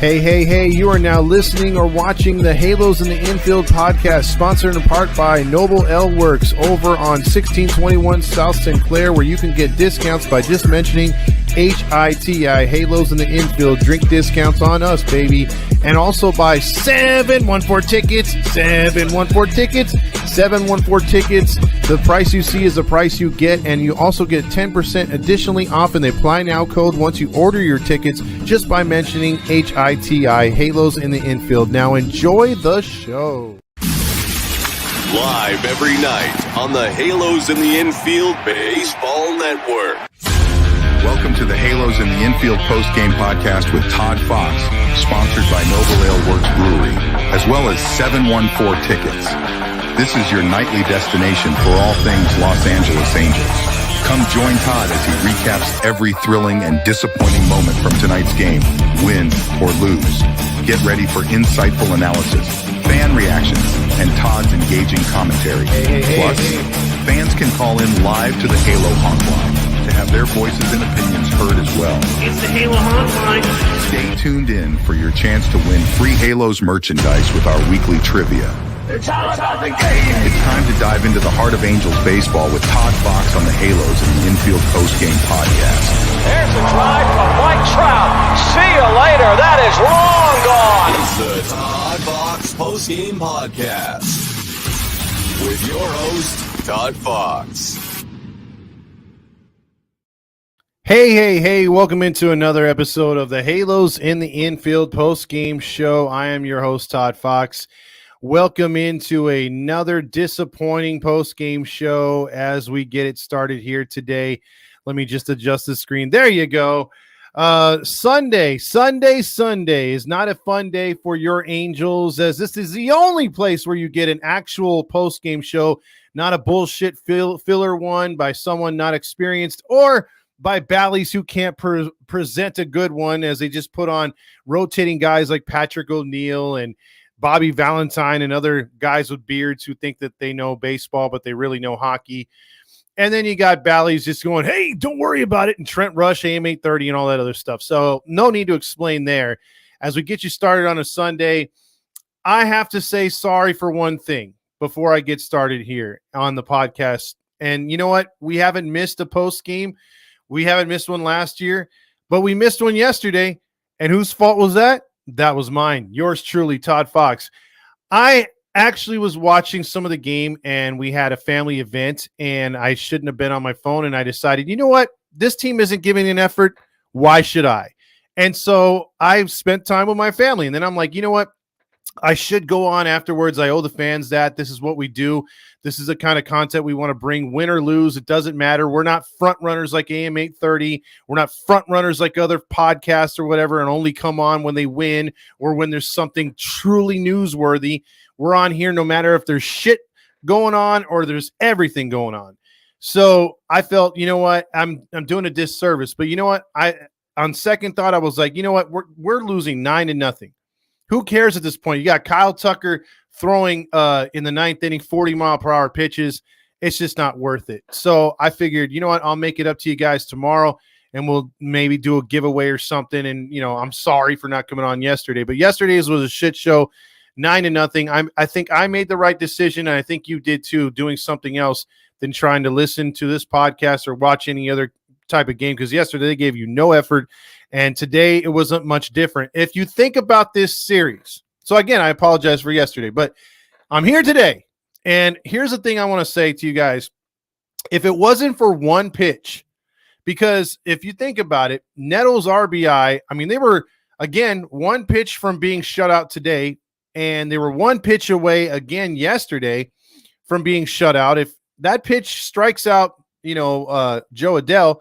Hey, you are now listening or watching the Halos in the Infield podcast, sponsored in part by Noble L Works over on 1621 South Sinclair, where you can get discounts by just mentioning HITI, Halos in the Infield. Drink discounts on us, baby. And also by 714 Tickets. The price you see is the price you get, and you also get 10% additionally off in the Apply Now code once you order your tickets just by mentioning HITI, Halos in the Infield. Now enjoy the show. Live every night on the Halos in the Infield Baseball Network. Welcome to the Halos in the Infield post-game podcast with Todd Fox, sponsored by Noble Ale Works Brewery, as well as 714 Tickets. This is your nightly destination for all things Los Angeles Angels. Come join Todd as he recaps every thrilling and disappointing moment from tonight's game, win or lose. Get ready for insightful analysis, fan reactions, and Todd's engaging commentary. Plus, fans can call in live to the Halo Hotline to have their voices and opinions heard as well. It's the Halo Hotline. Stay tuned in for your chance to win free Halos merchandise with our weekly trivia. It's all about the game. It's time to dive into the heart of Angels baseball with Todd Fox on the Halos in the Infield postgame podcast. There's a drive from Mike Trout. See you later. That is long gone. It's the Todd Fox postgame podcast with your host, Todd Fox. Hey, welcome into another episode of the Halos in the Infield post-game show. I am your host, Todd Fox. Welcome into another disappointing post-game show as we get it started here today. Let me just adjust the screen. There you go. Sunday is not a fun day for your Angels, as this is the only place where you get an actual post-game show, not a bullshit filler one by someone not experienced or by Bally's who can't present a good one, as they just put on rotating guys like Patrick O'Neill and Bobby Valentine and other guys with beards who think that they know baseball, but they really know hockey. And then you got Bally's just going, hey, don't worry about it, and Trent Rush, AM 830, and all that other stuff. So no need to explain there. As we get you started on a Sunday, I have to say sorry for one thing before I get started here on the podcast. And you know what? We haven't missed a post game. We haven't missed one last year, but we missed one yesterday. And whose fault was that? That was mine. Yours truly, Todd Fox. I actually was watching some of the game, and we had a family event, and I shouldn't have been on my phone, and I decided, you know what? This team isn't giving an effort. Why should I? And so I spent time with my family, and then I'm like, you know what? I should go on afterwards. I owe the fans that. This is what we do. This is the kind of content we want to bring, win or lose. It doesn't matter. We're not front runners like AM 830. We're not front runners like other podcasts or whatever and only come on when they win or when there's something truly newsworthy. We're on here no matter if there's shit going on or there's everything going on. So I felt, you know what? I'm doing a disservice. But you know what? On second thought, I was like, you know what? We're losing 9-0. Who cares at this point? You got Kyle Tucker throwing in the ninth inning 40-mile-per-hour pitches. It's just not worth it. So I figured, you know what? I'll make it up to you guys tomorrow, and we'll maybe do a giveaway or something. And, you know, I'm sorry for not coming on yesterday. But yesterday's was a shit show, 9-0. I think I made the right decision, and I think you did too, doing something else than trying to listen to this podcast or watch any other type of game, because yesterday they gave you no effort. And today it wasn't much different. If you think about this series, so again, I apologize for yesterday, but I'm here today. And here's the thing I want to say to you guys. If it wasn't for one pitch, because if you think about it, Nettles RBI, I mean, they were, again, one pitch from being shut out today, and they were one pitch away again yesterday from being shut out. If that pitch strikes out, Joe Adell,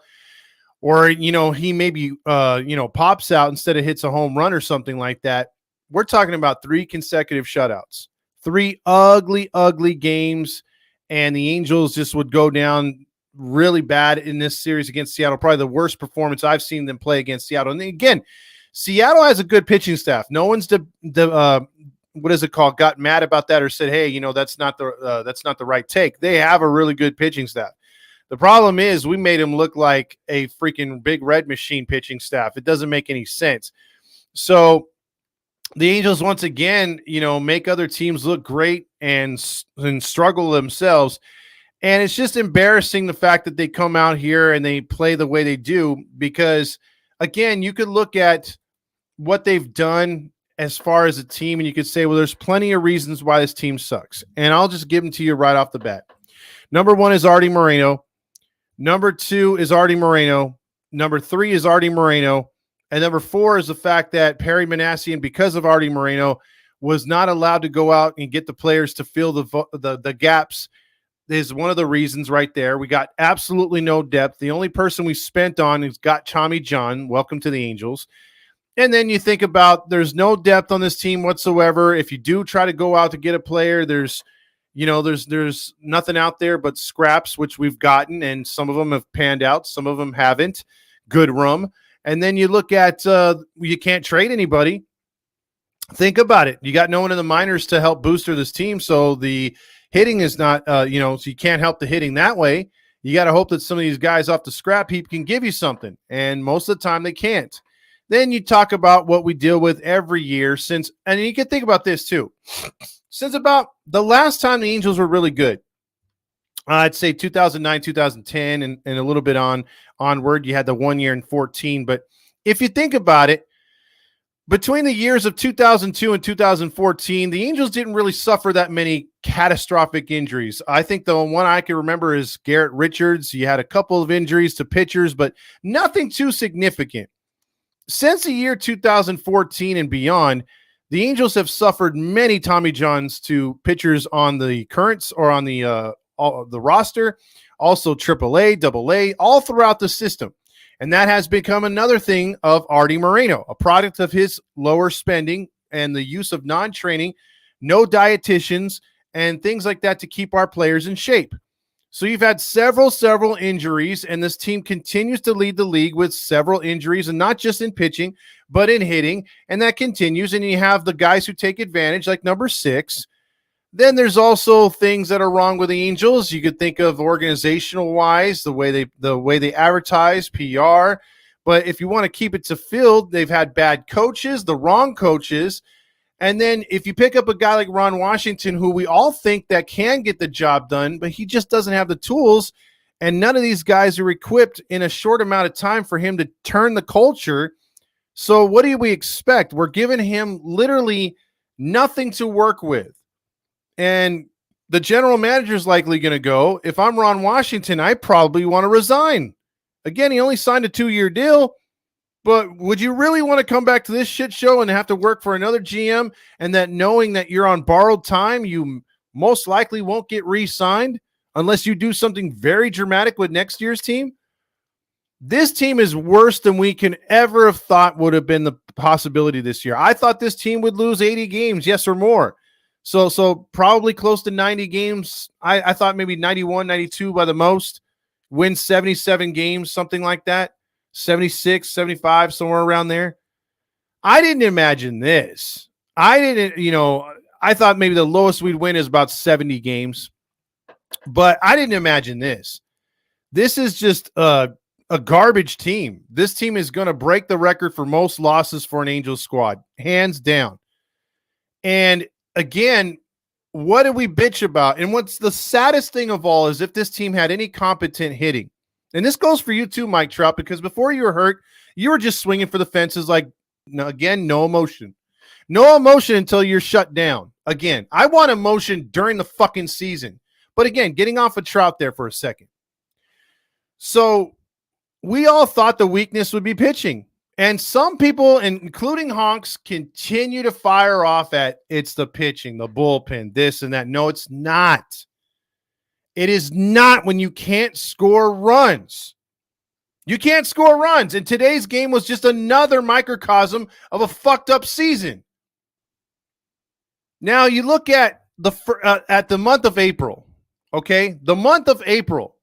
or, he maybe, pops out instead of hits a home run or something like that, we're talking about 3 consecutive shutouts, 3 ugly, ugly games, and the Angels just would go down really bad in this series against Seattle. Probably the worst performance I've seen them play against Seattle. And again, Seattle has a good pitching staff. No one's got mad about that or said, hey, that's not the right take. They have a really good pitching staff. The problem is we made him look like a freaking Big Red Machine pitching staff. It doesn't make any sense. So the Angels once again, make other teams look great and struggle themselves. And it's just embarrassing the fact that they come out here and they play the way they do, because again, you could look at what they've done as far as a team and you could say, well, there's plenty of reasons why this team sucks. And I'll just give them to you right off the bat. Number 1 is Artie Moreno. Number 2 is Artie Moreno. Number 3 is Artie Moreno. And number 4 is the fact that Perry Manassian, because of Artie Moreno, was not allowed to go out and get the players to fill the gaps. Is one of the reasons right there. We got absolutely no depth. The only person we spent on is got Tommy John. Welcome to the Angels. And then you think about there's no depth on this team whatsoever. If you do try to go out to get a player, there's nothing out there but scraps, which we've gotten, and some of them have panned out, some of them haven't. Good room. And then you look at you can't trade anybody. Think about it. You got no one in the minors to help booster this team, so the hitting is not, so you can't help the hitting that way. You got to hope that some of these guys off the scrap heap can give you something, and most of the time they can't. Then you talk about what we deal with every year and you can think about this too. Since about the last time the Angels were really good, I'd say 2009, 2010, and a little bit onward. You had the 1 year in 14, but if you think about it, between the years of 2002 and 2014, the Angels didn't really suffer that many catastrophic injuries. I think the one I can remember is Garrett Richards. You had a couple of injuries to pitchers, but nothing too significant. Since the year 2014 and beyond, the Angels have suffered many Tommy Johns to pitchers on the Currents or on the roster, also AAA, AA, all throughout the system. And that has become another thing of Artie Moreno, a product of his lower spending and the use of non-training, no dietitians, and things like that to keep our players in shape. So you've had several injuries, and this team continues to lead the league with several injuries, and not just in pitching, but in hitting, and that continues. And you have the guys who take advantage, like number 6. Then there's also things that are wrong with the Angels. You could think of organizational wise, the way they advertise, PR. But if you want to keep it to field, they've had bad coaches, the wrong coaches. And then if you pick up a guy like Ron Washington, who we all think that can get the job done, but he just doesn't have the tools. And none of these guys are equipped in a short amount of time for him to turn the culture. So what do we expect? We're giving him literally nothing to work with. And the general manager is likely going to go. If I'm Ron Washington, I probably want to resign. Again, he only signed a 2-year deal, but would you really want to come back to this shit show and have to work for another GM, and that knowing that you're on borrowed time, you most likely won't get re-signed unless you do something very dramatic with next year's team? This team is worse than we can ever have thought would have been the possibility this year. I thought this team would lose 80 games, yes or more. So probably close to 90 games. I thought maybe 91, 92 by the most. Win 77 games, something like that. 76, 75, somewhere around there. I didn't imagine this. I thought maybe the lowest we'd win is about 70 games. But I didn't imagine this. This is just a garbage team. This team is going to break the record for most losses for an Angels squad, hands down. And again, what do we bitch about? And what's the saddest thing of all is if this team had any competent hitting. And this goes for you too, Mike Trout, because before you were hurt, you were just swinging for the fences like, again, no emotion. No emotion until you're shut down. Again, I want emotion during the fucking season. But again, getting off of Trout there for a second. So we all thought the weakness would be pitching. And some people, including Honks, continue to fire off at it's the pitching, the bullpen, this and that. No, it's not. It is not when you can't score runs. You can't score runs. And today's game was just another microcosm of a fucked up season. Now you look at the month of April. Okay, the month of April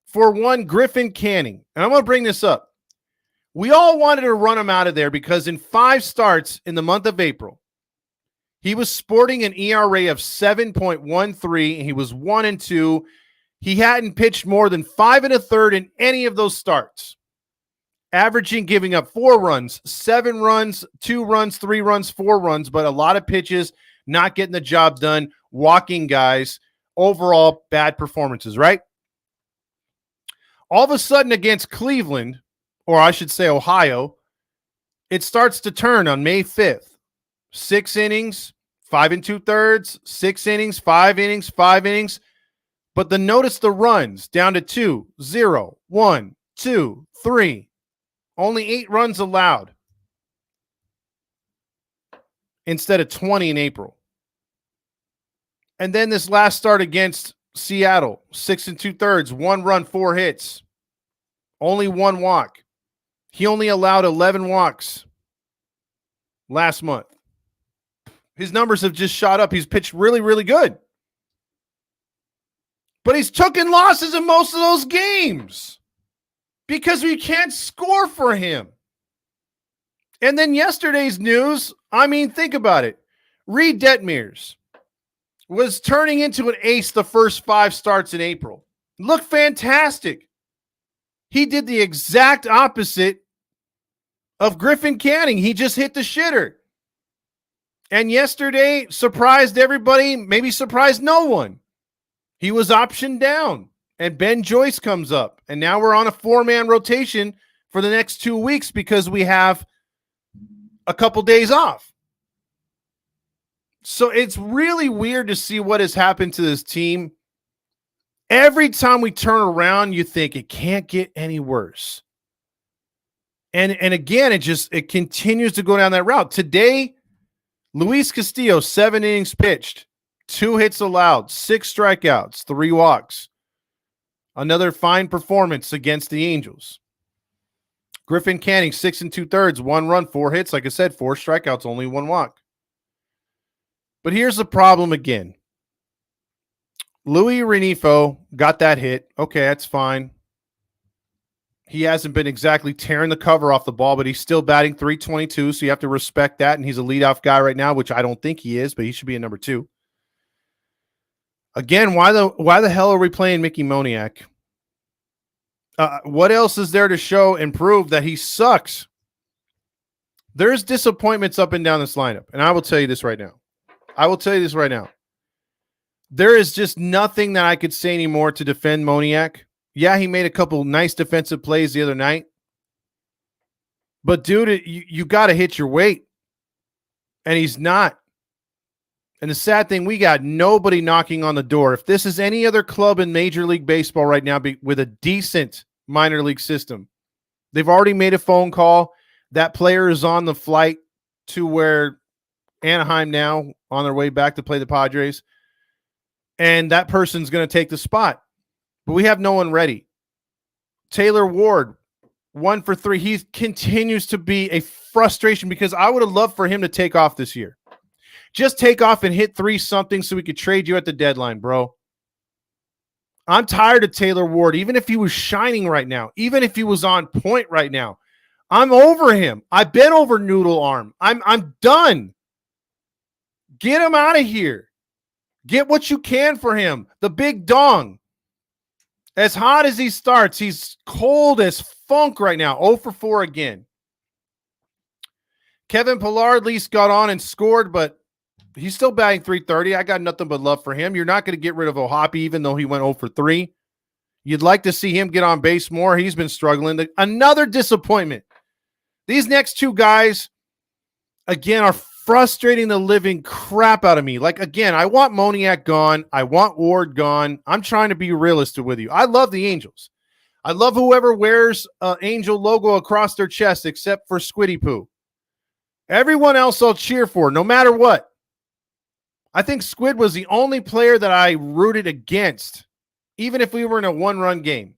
for one, Griffin Canning. And I'm going to bring this up. We all wanted to run him out of there because in 5 starts in the month of April, he was sporting an ERA of 7.13. He was 1-2. He hadn't pitched more than 5 1/3 in any of those starts. averaging giving up 4 runs, 7 runs, 2 runs, 3 runs, 4 runs, but a lot of pitches, not getting the job done, walking guys, overall bad performances, right? All of a sudden against Cleveland, or I should say Ohio, it starts to turn on May 5th. 6 innings, 5 2/3, 6 innings, 5 innings, 5 innings. But then notice the runs down to 2, 0, 1, 2, 3. Only 8 runs allowed instead of 20 in April. And then this last start against Seattle, 6 2/3, 1 run, 4 hits, only 1 walk. He only allowed 11 walks last month. His numbers have just shot up. He's pitched really, really good. But he's taken losses in most of those games because we can't score for him. And then yesterday's news, I mean, think about it. Reed Detmers was turning into an ace the first 5 starts in April. Looked fantastic. He did the exact opposite of Griffin Canning. He just hit the shitter. And yesterday surprised everybody, maybe surprised no one. He was optioned down, and Ben Joyce comes up. And now we're on a 4-man rotation for the next 2 weeks because we have a couple days off. So it's really weird to see what has happened to this team. Every time we turn around, you think it can't get any worse. And again, it continues to go down that route. Today, Luis Castillo, 7 innings pitched, 2 hits allowed, 6 strikeouts, 3 walks. Another fine performance against the Angels. Griffin Canning, 6 2/3, 1 run, 4 hits. Like I said, 4 strikeouts, only 1 walk. But here's the problem again. Louis Renifo got that hit. Okay, that's fine. He hasn't been exactly tearing the cover off the ball, but he's still batting .322, so you have to respect that. And he's a leadoff guy right now, which I don't think he is, but he should be a number 2. Again, why the hell are we playing Mickey Moniak? What else is there to show and prove that he sucks? There's disappointments up and down this lineup, and I will tell you this right now. There is just nothing that I could say anymore to defend Moniak. Yeah, he made a couple nice defensive plays the other night. But, dude, you got to hit your weight. And he's not. And the sad thing, we got nobody knocking on the door. If this is any other club in Major League Baseball right now with a decent minor league system, they've already made a phone call. That player is on the flight to where Anaheim now, on their way back to play the Padres. And that person's going to take the spot. But we have no one ready. Taylor Ward, 1 for 3. He continues to be a frustration because I would have loved for him to take off this year. Just take off and hit 3 something so we could trade you at the deadline, bro. I'm tired of Taylor Ward, even if he was shining right now, even if he was on point right now. I'm over him. I've been over Noodle Arm. I'm done. Get him out of here. Get what you can for him. The big dong. As hot as he starts, he's cold as funk right now. 0 for 4 again. Kevin Pillar at least got on and scored, but he's still batting .330. I got nothing but love for him. You're not going to get rid of Ohapi, even though he went 0 for 3. You'd like to see him get on base more. He's been struggling. Another disappointment. These next 2 guys, again, are frustrating the living crap out of me. Like, again, I want Moniak gone. I want Ward gone. I'm trying to be realistic with you. I love the Angels. I love whoever wears an Angel logo across their chest except for Squiddy Poo. Everyone else I'll cheer for, no matter what. I think Squid was the only player that I rooted against, even if we were in a 1-run game.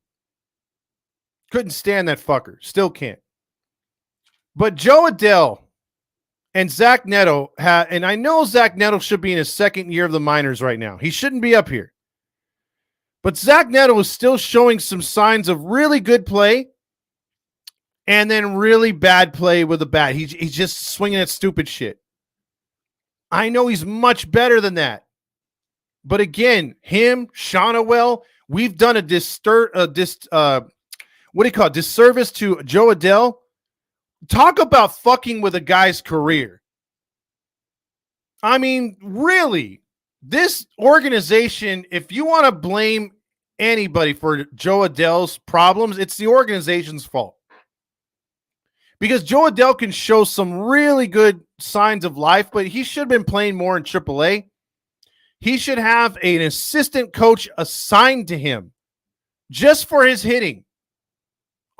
Couldn't stand that fucker. Still can't. But Joe Adell and Zach Neto, and I know Zach Neto should be in his 2nd year of the minors right now. He shouldn't be up here. But Zach Neto is still showing some signs of really good play and then really bad play with the bat. He's just swinging at stupid shit. I know he's much better than that. But again, him, Shonawell, we've done what do you call it, disservice to Joe Adell. Talk about fucking with a guy's career. I mean, really, this organization, if you want to blame anybody for Joe Adell's problems, it's the organization's fault. Because Joe Adell can show some really good signs of life, but he should have been playing more in AAA. He should have an assistant coach assigned to him just for his hitting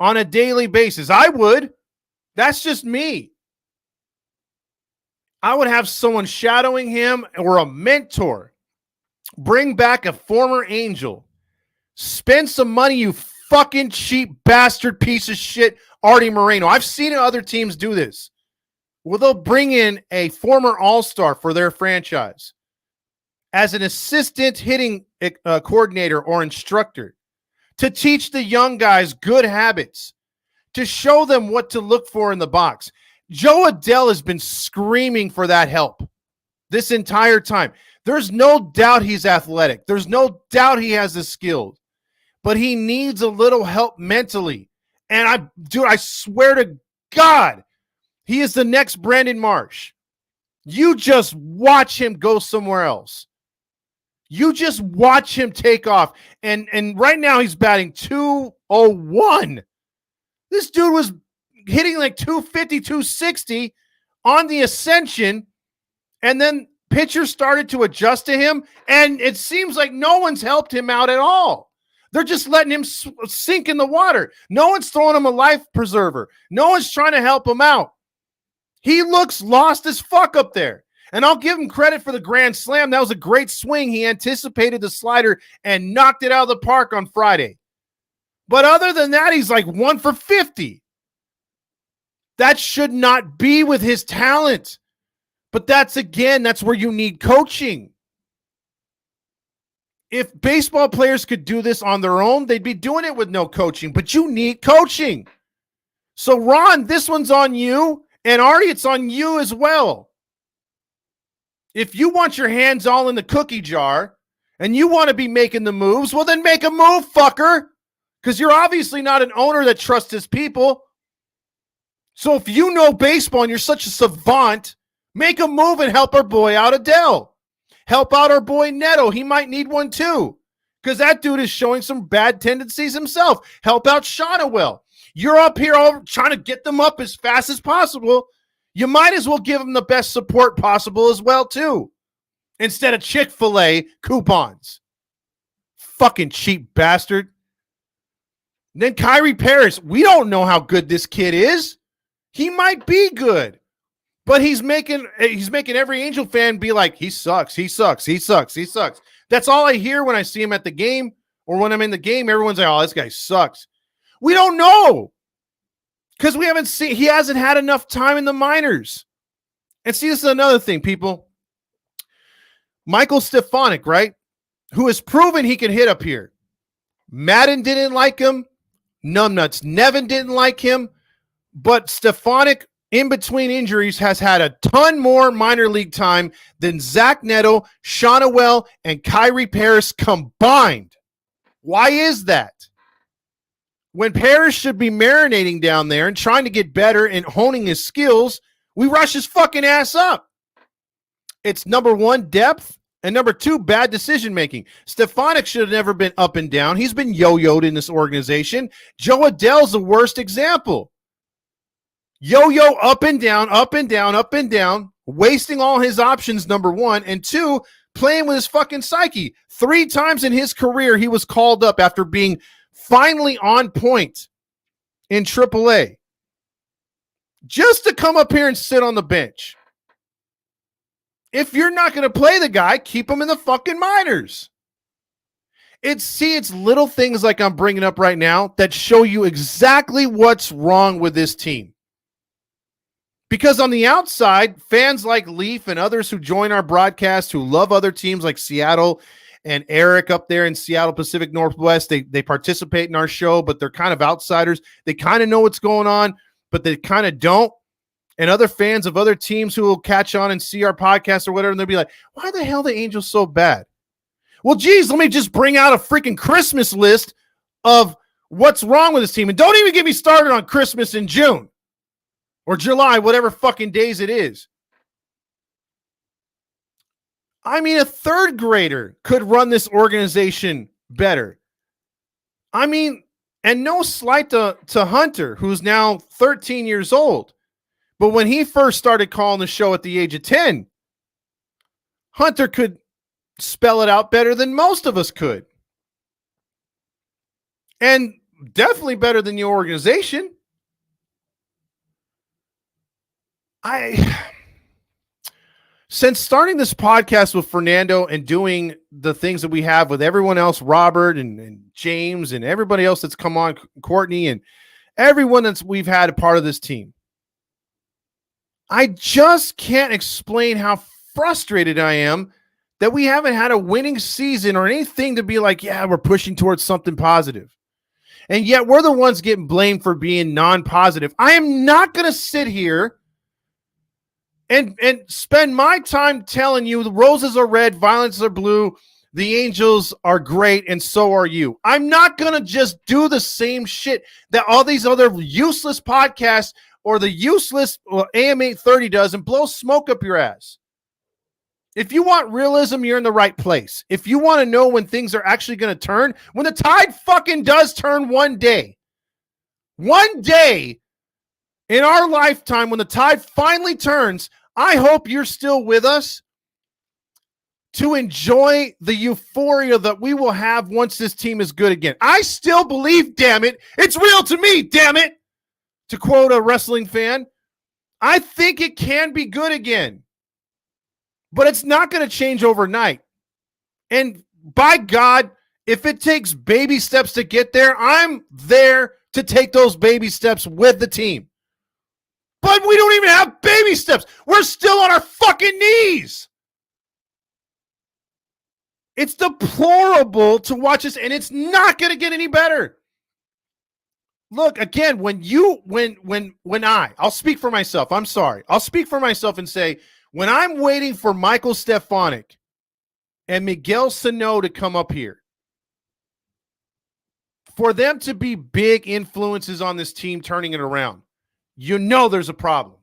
on a daily basis. I would. That's just me. I would have someone shadowing him or a mentor. Bring back a former Angel. Spend some money, you fucking cheap bastard piece of shit, Artie Moreno. I've seen other teams do this. Well, they'll bring in a former all-star for their franchise as an assistant hitting coordinator or instructor to teach the young guys good habits, to show them what to look for in the box. Joe Adell has been screaming for that help this entire time. There's no doubt he's athletic. There's no doubt he has the skills, but he needs a little help mentally. And I swear to God, he is the next Brandon Marsh. You just watch him go somewhere else. You just watch him take off. And right now he's batting .201. This dude was hitting like 250, 260 on the ascension, and then pitchers started to adjust to him, and it seems like no one's helped him out at all. They're just letting him sink in the water. No one's throwing him a life preserver. No one's trying to help him out. He looks lost as fuck up there. And I'll give him credit for the grand slam. That was a great swing. He anticipated the slider and knocked it out of the park on Friday. But other than that, he's like 1 for 50. That should not be with his talent. But that's where you need coaching. If baseball players could do this on their own, they'd be doing it with no coaching. But you need coaching. So, Ron, this one's on you. And Artie, it's on you as well. If you want your hands all in the cookie jar and you want to be making the moves, well, then make a move, fucker. Because you're obviously not an owner that trusts his people. So if you know baseball and you're such a savant, make a move and help our boy out, Adell. Help out our boy Neto. He might need one too. Because that dude is showing some bad tendencies himself. Help out Shonawell. You're up here all trying to get them up as fast as possible. You might as well give them the best support possible as well too. Instead of Chick-fil-A coupons. Fucking cheap bastard. Then Kyrie Paris, we don't know how good this kid is. He might be good, but he's making every Angel fan be like, he sucks, he sucks, he sucks, he sucks. That's all I hear when I see him at the game or when I'm in the game. Everyone's like, oh, this guy sucks. We don't know because he hasn't had enough time in the minors. And see, this is another thing, people. Michael Stefanik, right, who has proven he can hit up here. Madden didn't like him. Numbnuts Nevin didn't like him, but Stefanik, in between injuries, has had a ton more minor league time than Zach Neto, Shonawell, and Kyrie Paris combined. Why is that? When Paris should be marinating down there and trying to get better and honing his skills, we rush his fucking ass up. It's number one, depth. And number two, bad decision-making. Stefanik should have never been up and down. He's been yo-yoed in this organization. Joe Adell's the worst example. Yo-yo up and down, up and down, up and down, wasting all his options, number one. And two, playing with his fucking psyche. 3 times in his career, he was called up after being finally on point in AAA. Just to come up here and sit on the bench. If you're not going to play the guy, keep him in the fucking minors. It's little things like I'm bringing up right now that show you exactly what's wrong with this team. Because on the outside, fans like Leaf and others who join our broadcast who love other teams like Seattle and Eric up there in Seattle Pacific Northwest, they participate in our show, but they're kind of outsiders. They kind of know what's going on, but they kind of don't. And other fans of other teams who will catch on and see our podcast or whatever, and they'll be like, why the hell are the Angels so bad? Well, geez, let me just bring out a freaking Christmas list of what's wrong with this team. And don't even get me started on Christmas in June or July, whatever fucking days it is. I mean, a third grader could run this organization better. I mean, and no slight to Hunter, who's now 13 years old. But when he first started calling the show at the age of 10, Hunter could spell it out better than most of us could. And definitely better than your organization. Since starting this podcast with Fernando and doing the things that we have with everyone else, Robert and James and everybody else that's come on, Courtney and everyone that's we've had a part of this team, I just can't explain how frustrated I am that we haven't had a winning season or anything to be like, yeah, we're pushing towards something positive. And yet we're the ones getting blamed for being non-positive. I am not going to sit here and spend my time telling you the roses are red, violets are blue, the Angels are great, and so are you. I'm not going to just do the same shit that all these other useless podcasts or the useless AM 830 does and blow smoke up your ass. If you want realism, you're in the right place. If you want to know when things are actually going to turn, when the tide fucking does turn one day in our lifetime, when the tide finally turns, I hope you're still with us to enjoy the euphoria that we will have once this team is good again. I still believe, damn it, it's real to me, damn it, to quote a wrestling fan. I think it can be good again, but it's not going to change overnight. And by God, if it takes baby steps to get there, I'm there to take those baby steps with the team. But we don't even have baby steps. We're still on our fucking knees. It's deplorable to watch this, and it's not going to get any better. Look, again, I'll speak for myself. I'm sorry. I'll speak for myself and say, when I'm waiting for Michael Stefanik and Miguel Sano to come up here, for them to be big influences on this team turning it around, you know there's a problem.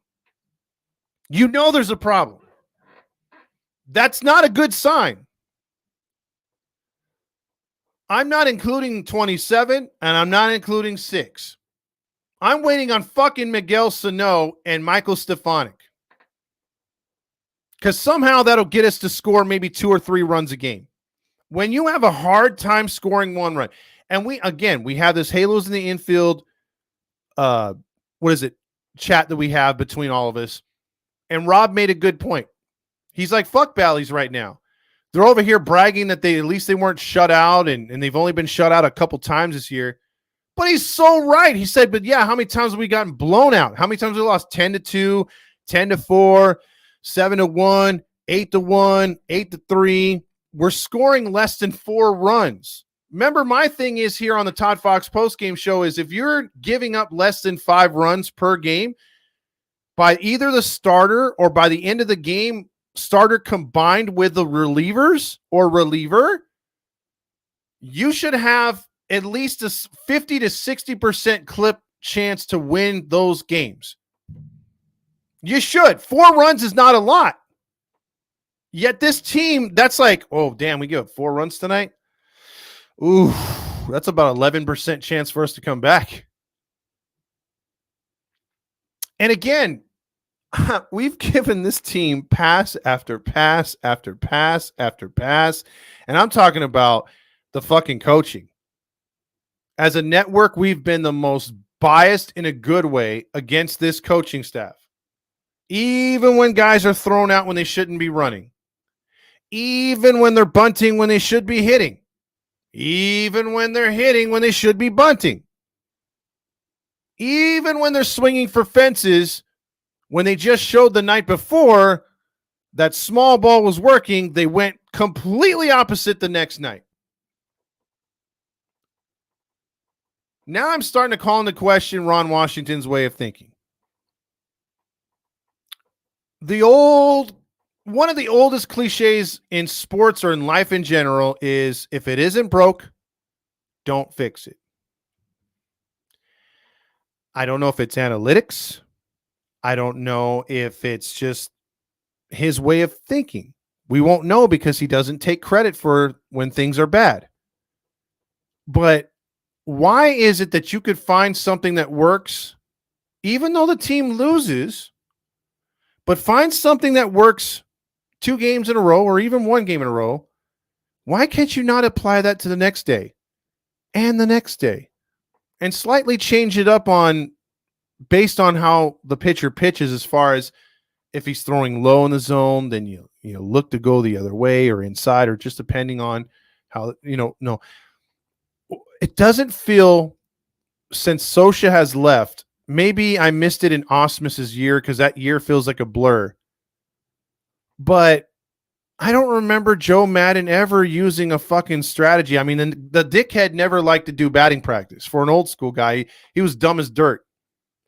You know there's a problem. That's not a good sign. I'm not including 27, and I'm not including 6. I'm waiting on fucking Miguel Sano and Michael Stefanik. Because somehow that'll get us to score maybe 2 or 3 runs a game. When you have a hard time scoring 1 run, and we have this Halos in the Infield, chat that we have between all of us. And Rob made a good point. He's like, fuck Bally's right now. They're over here bragging that at least they weren't shut out, and they've only been shut out a couple times this year. But he's so right. He said, but yeah, how many times have we gotten blown out? How many times have we lost 10-2, 10-4, 7-1, 8-1, 8-3? We're scoring less than 4 runs. Remember, my thing is here on the Todd Fox postgame show is if you're giving up less than 5 runs per game, by either the starter or by the end of the game, starter combined with the relievers or reliever, you should have at least a 50 to 60% clip chance to win those games. You should. 4 runs is not a lot. Yet this team, that's like, oh, damn, we give up 4 runs tonight? Ooh, that's about 11% chance for us to come back. And again, we've given this team pass after pass after pass after pass. And I'm talking about the fucking coaching. As a network, we've been the most biased in a good way against this coaching staff. Even when guys are thrown out when they shouldn't be running. Even when they're bunting when they should be hitting. Even when they're hitting when they should be bunting. Even when they're swinging for fences when they just showed the night before that small ball was working, they went completely opposite the next night. Now I'm starting to call into question Ron Washington's way of thinking. One of the oldest cliches in sports or in life in general is if it isn't broke, don't fix it. I don't know if it's analytics. I don't know if it's just his way of thinking. We won't know because he doesn't take credit for when things are bad. But why is it that you could find something that works, even though the team loses, but find something that works 2 games in a row or even 1 game in a row? Why can't you not apply that to the next day and the next day and slightly change it up based on how the pitcher pitches, as far as if he's throwing low in the zone, then you look to go the other way or inside, or just depending on how, no. It doesn't feel, since Scioscia has left, maybe I missed it in Ausmus's year because that year feels like a blur. But I don't remember Joe Madden ever using a fucking strategy. I mean, the dickhead never liked to do batting practice. For an old school guy, he was dumb as dirt.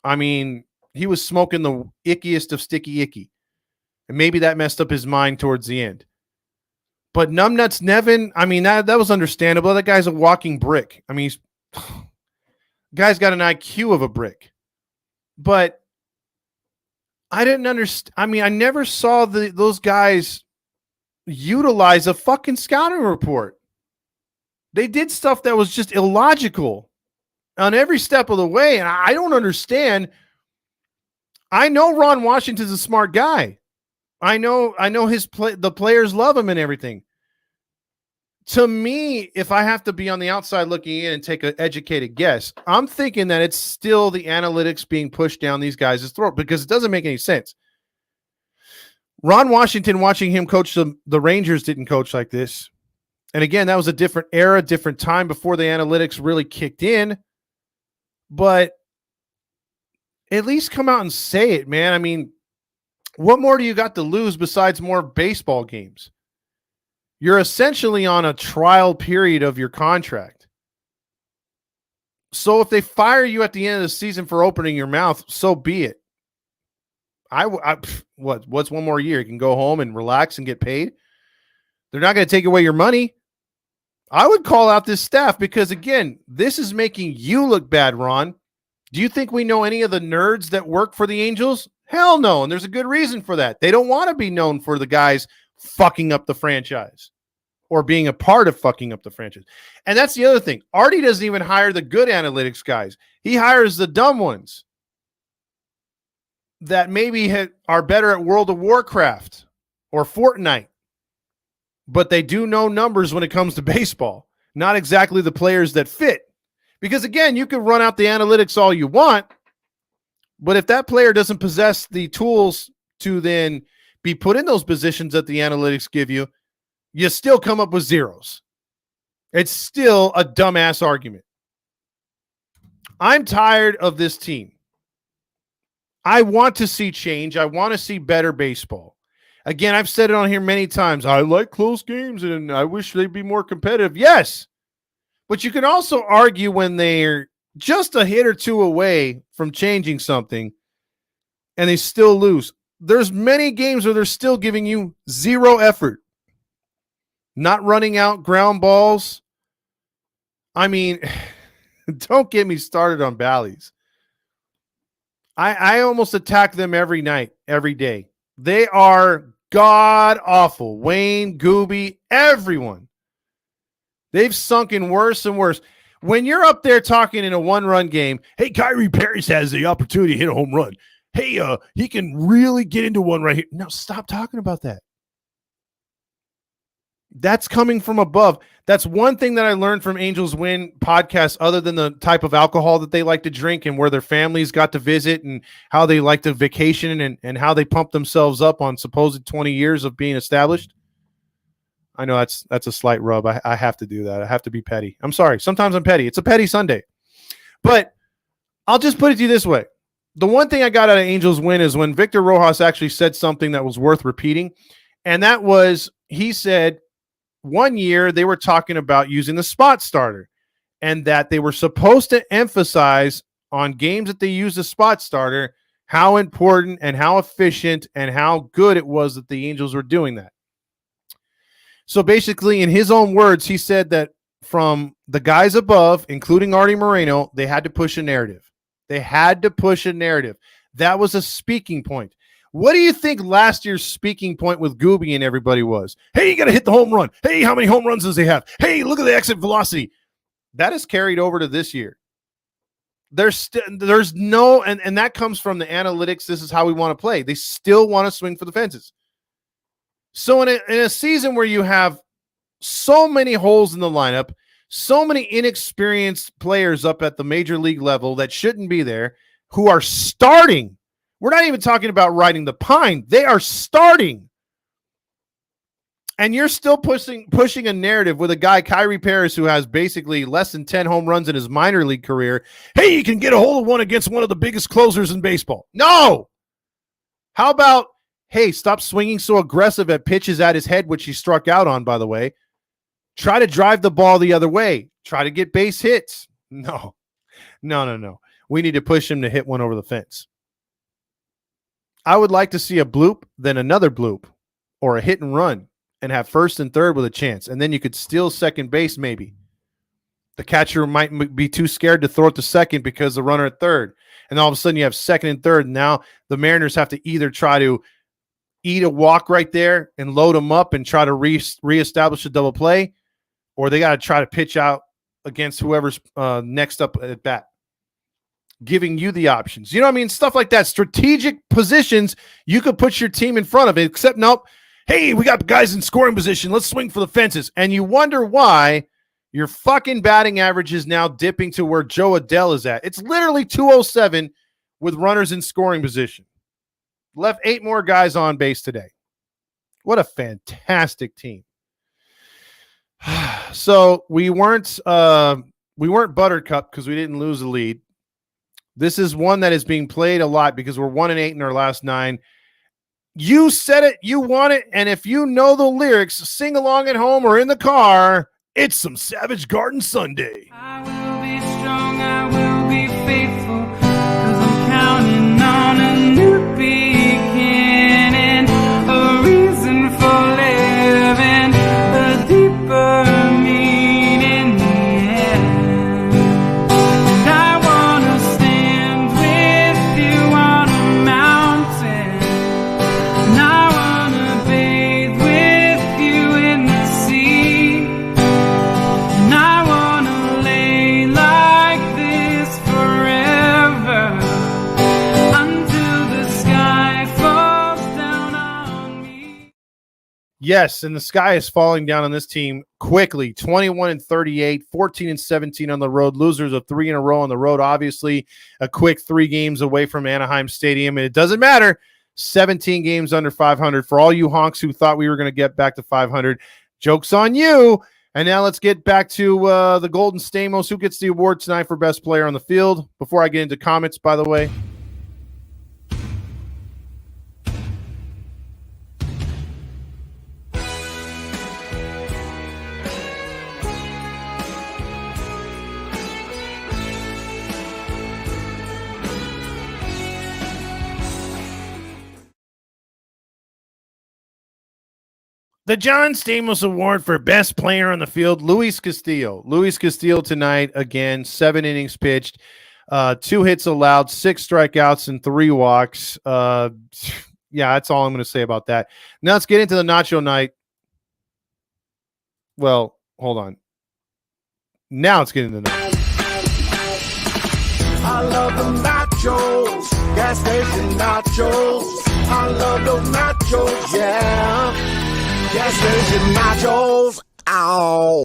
I mean, he was smoking the ickiest of sticky icky. And maybe that messed up his mind towards the end. But Numbnuts Nevin, I mean, that was understandable. That guy's a walking brick. I mean, guy's got an IQ of a brick. But I didn't understand. I mean, I never saw those guys utilize a fucking scouting report. They did stuff that was just illogical on every step of the way, and I don't understand. I know Ron Washington's a smart guy. I know the players love him and everything. To me, if I have to be on the outside looking in and take an educated guess, I'm thinking that it's still the analytics being pushed down these guys' throat, because it doesn't make any sense. Ron Washington, watching him coach the Rangers, didn't coach like this. And again, that was a different era, different time before the analytics really kicked in. But at least come out and say it, man. I mean, what more do you got to lose besides more baseball games? You're essentially on a trial period of your contract. So if they fire you at the end of the season for opening your mouth, so be it. What's one more year? You can go home and relax and get paid. They're not going to take away your money. I would call out this staff because, again, this is making you look bad, Ron. Do you think we know any of the nerds that work for the Angels? Hell no, and there's a good reason for that. They don't want to be known for the guys fucking up the franchise or being a part of fucking up the franchise. And that's the other thing. Artie doesn't even hire the good analytics guys. He hires the dumb ones that maybe are better at World of Warcraft or Fortnite, but they do know numbers when it comes to baseball, not exactly the players that fit. Because, again, you can run out the analytics all you want, but if that player doesn't possess the tools to then be put in those positions that the analytics give you, you still come up with zeros. It's still a dumbass argument. I'm tired of this team. I want to see change. I want to see better baseball. Again, I've said it on here many times. I like close games, and I wish they'd be more competitive. Yes, but you can also argue when they're just a hit or two away from changing something, and they still lose. There's many games where they're still giving you zero effort. Not running out ground balls. I mean, don't get me started on Bally's. I almost attack them every night, every day. They are god awful. Wayne, Gooby, everyone. They've sunken worse and worse. When you're up there talking in a one-run game, hey, Kyrie Parris has the opportunity to hit a home run. Hey, he can really get into one right here. No, stop talking about that. That's coming from above. That's one thing that I learned from Angels Win podcast, other than the type of alcohol that they like to drink and where their families got to visit and how they like to vacation and how they pump themselves up on supposed 20 years of being established. I know that's a slight rub. I have to do that. I have to be petty. I'm sorry. Sometimes I'm petty. It's a petty Sunday. But I'll just put it to you this way. The one thing I got out of Angels Win is when Victor Rojas actually said something that was worth repeating. And that was, he said, one year they were talking about using the spot starter and that they were supposed to emphasize on games that they use the spot starter, how important and how efficient and how good it was that the Angels were doing that. So basically, in his own words, he said that from the guys above, including Artie Moreno, they had to push a narrative. They had to push a narrative. That was a speaking point. What do you think last year's speaking point with Gooby and everybody was? Hey, you got to hit the home run. Hey, how many home runs does he have? Hey, look at the exit velocity. That is carried over to this year. There's no, and that comes from the analytics. This is how we want to play. They still want to swing for the fences. So in a season where you have so many holes in the lineup, so many inexperienced players up at the major league level that shouldn't be there, who are starting. We're not even talking about riding the pine. They are starting. And you're still pushing a narrative with a guy, Kyrie Paris, who has basically less than 10 home runs in his minor league career. Hey, you can get a hold of one against one of the biggest closers in baseball. No. How about, hey, stop swinging so aggressive at pitches at his head, which he struck out on, by the way. Try to drive the ball the other way. Try to get base hits. No. We need to push him to hit one over the fence. I would like to see a bloop, then another bloop, or a hit and run, and have first and third with a chance. And then you could steal second base maybe. The catcher might be too scared to throw it to second because the runner at third. And all of a sudden you have second and third. And now the Mariners have to either try to eat a walk right there and load them up and try to reestablish a double play, or they got to try to pitch out against whoever's next up at bat, giving you the options. You know what I mean? Stuff like that. Strategic positions you could put your team in front of it, except nope. Hey, we got guys in scoring position. Let's swing for the fences. And you wonder why your fucking batting average is now dipping to where Joe Adell is at. It's literally 207 with runners in scoring position. Left 8 more guys on base today. What a fantastic team. So we weren't Buttercup because we didn't lose the lead. This is one that is being played a lot because we're 1-8 in our last 9. You said it, you want it, and if you know the lyrics, sing along at home or in the car. It's some Savage Garden Sunday. I will be strong, I will be faithful, 'cause I'm counting on a new beginning, a reason for living, a deeper meaning, yeah. And I wanna stand with you on a mountain, and I wanna bathe with you in the sea, and I wanna lay like this forever, until the sky falls down on me. Yes, and the sky is falling down on this team quickly. 21-38, 14-17 on the road. Losers of 3 in a row on the road. Obviously, a quick 3 games away from Anaheim Stadium, and it doesn't matter. 17 games under 500. For all you honks who thought we were going to get back to 500, joke's on you. And now let's get back to the Golden Stamos. Who gets the award tonight for best player on the field? Before I get into comments, by the way. The John Stamos Award for Best Player on the Field, Luis Castillo. Luis Castillo tonight, again, 7 innings pitched, 2 hits allowed, 6 strikeouts, and 3 walks. Yeah, that's all I'm going to say about that. Now let's get into the Nacho Night. Well, hold on. Now let's get into the night. I love the nachos, gas station nachos. I love those nachos, yeah. Gas station nachos, ow.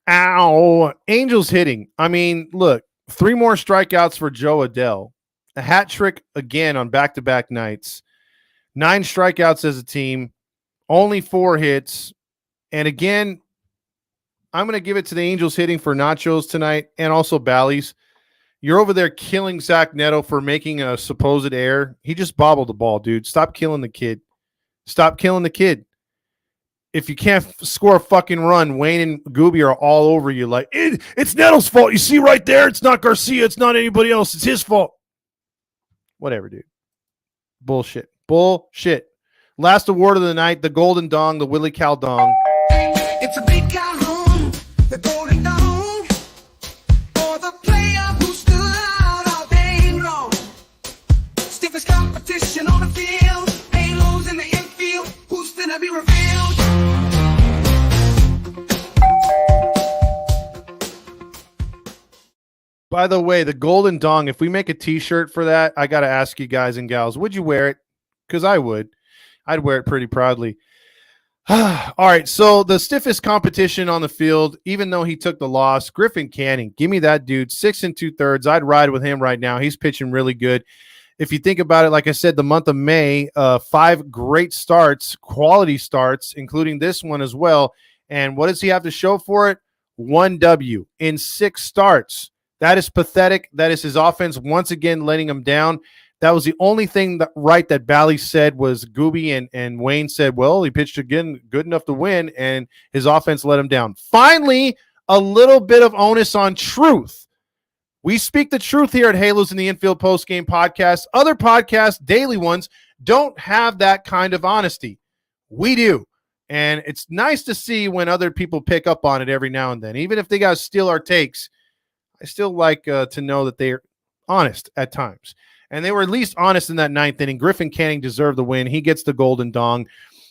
Ow. Angels hitting. I mean, look, 3 more strikeouts for Joe Adell. A hat trick again on back-to-back nights. 9 strikeouts as a team. Only 4 hits. And again, I'm going to give it to the Angels hitting for Nachos tonight and also Bally's. You're over there killing Zach Neto for making a supposed error. He just bobbled the ball, dude. Stop killing the kid. Stop killing the kid. If you can't score a fucking run, Wayne and Gooby are all over you like, it's Neto's fault. You see right there? It's not Garcia. It's not anybody else. It's his fault. Whatever, dude. Bullshit. Bullshit. Last award of the night, the Golden Dong, the Willie Cal Dong. It's a big Calhoun, the golden dome, for the player who stood By the way, the golden dong, if we make a t-shirt for that, I got to ask you guys and gals, would you wear it? Because I would. I'd wear it pretty proudly. All right, so the stiffest competition on the field, even though he took the loss, Griffin Canning. Give me that dude, 6 2/3. I'd ride with him right now. He's pitching really good. If you think about it, like I said, the month of May, 5 great starts, quality starts, including this one as well. And what does he have to show for it? 1 W in 6 starts. That is pathetic. That is his offense once again letting him down. That was the only thing that Bally said was Gooby and Wayne said, well, he pitched again good enough to win, and his offense let him down. Finally, a little bit of onus on truth. We speak the truth here at Halos in the Infield Postgame Podcast. Other podcasts, daily ones, don't have that kind of honesty. We do. And it's nice to see when other people pick up on it every now and then. Even if they got to steal our takes, I still like to know that they're honest at times. And they were at least honest in that 9th inning. Griffin Canning deserved the win. He gets the golden dong.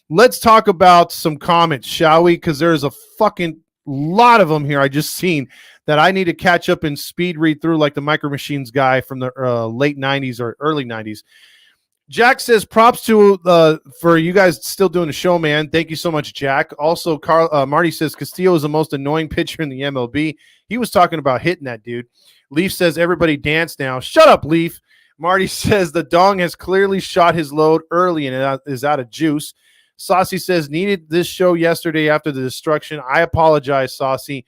Let's talk about some comments, shall we? Because there's a fucking lot of them here I just seen that I need to catch up and speed read through like the Micro Machines guy from the late 90s or early 90s. Jack says, props to for you guys still doing the show, man. Thank you so much, Jack. Also, Marty says, Castillo is the most annoying pitcher in the MLB. He was talking about hitting that dude. Leaf says, everybody dance now. Shut up, Leaf. Marty says, the dong has clearly shot his load early and is out of juice. Saucy says, needed this show yesterday after the destruction. I apologize, Saucy.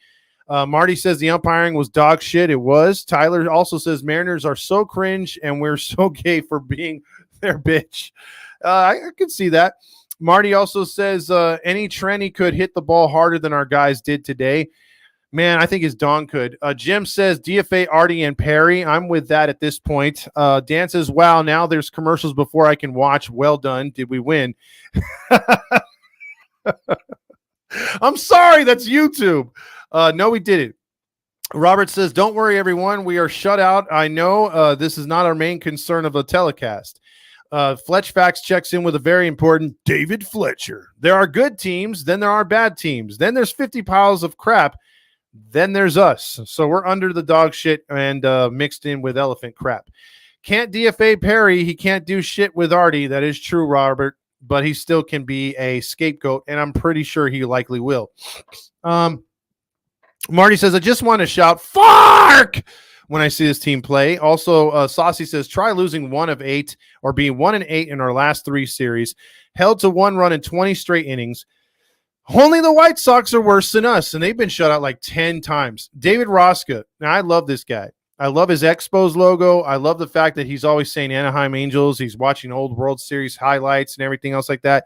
Marty says the umpiring was dog shit. It was. Tyler also says Mariners are so cringe and we're so gay for being their bitch. I can see that. Marty also says any tranny could hit the ball harder than our guys did today. Man, I think his dong could. Jim says DFA Artie and Perry. I'm with that at this point. Dan says, wow, now there's commercials before I can watch. Well done. Did we win? I'm sorry. That's YouTube. No, we didn't. Robert says, don't worry, everyone. We are shut out. I know this is not our main concern of the telecast. Fletch Facts checks in with a very important David Fletcher. There are good teams. Then there are bad teams. Then there's 50 piles of crap. Then there's us. So we're under the dog shit and mixed in with elephant crap. Can't DFA Perry. He can't do shit with Artie. That is true, Robert. But he still can be a scapegoat, and I'm pretty sure he likely will. Marty says, I just want to shout, "Fark!" when I see this team play. Also, Saucy says, try losing 1 of 8 or being 1-8 in our last 3 series. Held to 1 run in 20 straight innings. Only the White Sox are worse than us, and they've been shut out like 10 times. David Roska. Now, I love this guy. I love his Expos logo. I love the fact that he's always saying Anaheim Angels. He's watching old World Series highlights and everything else like that.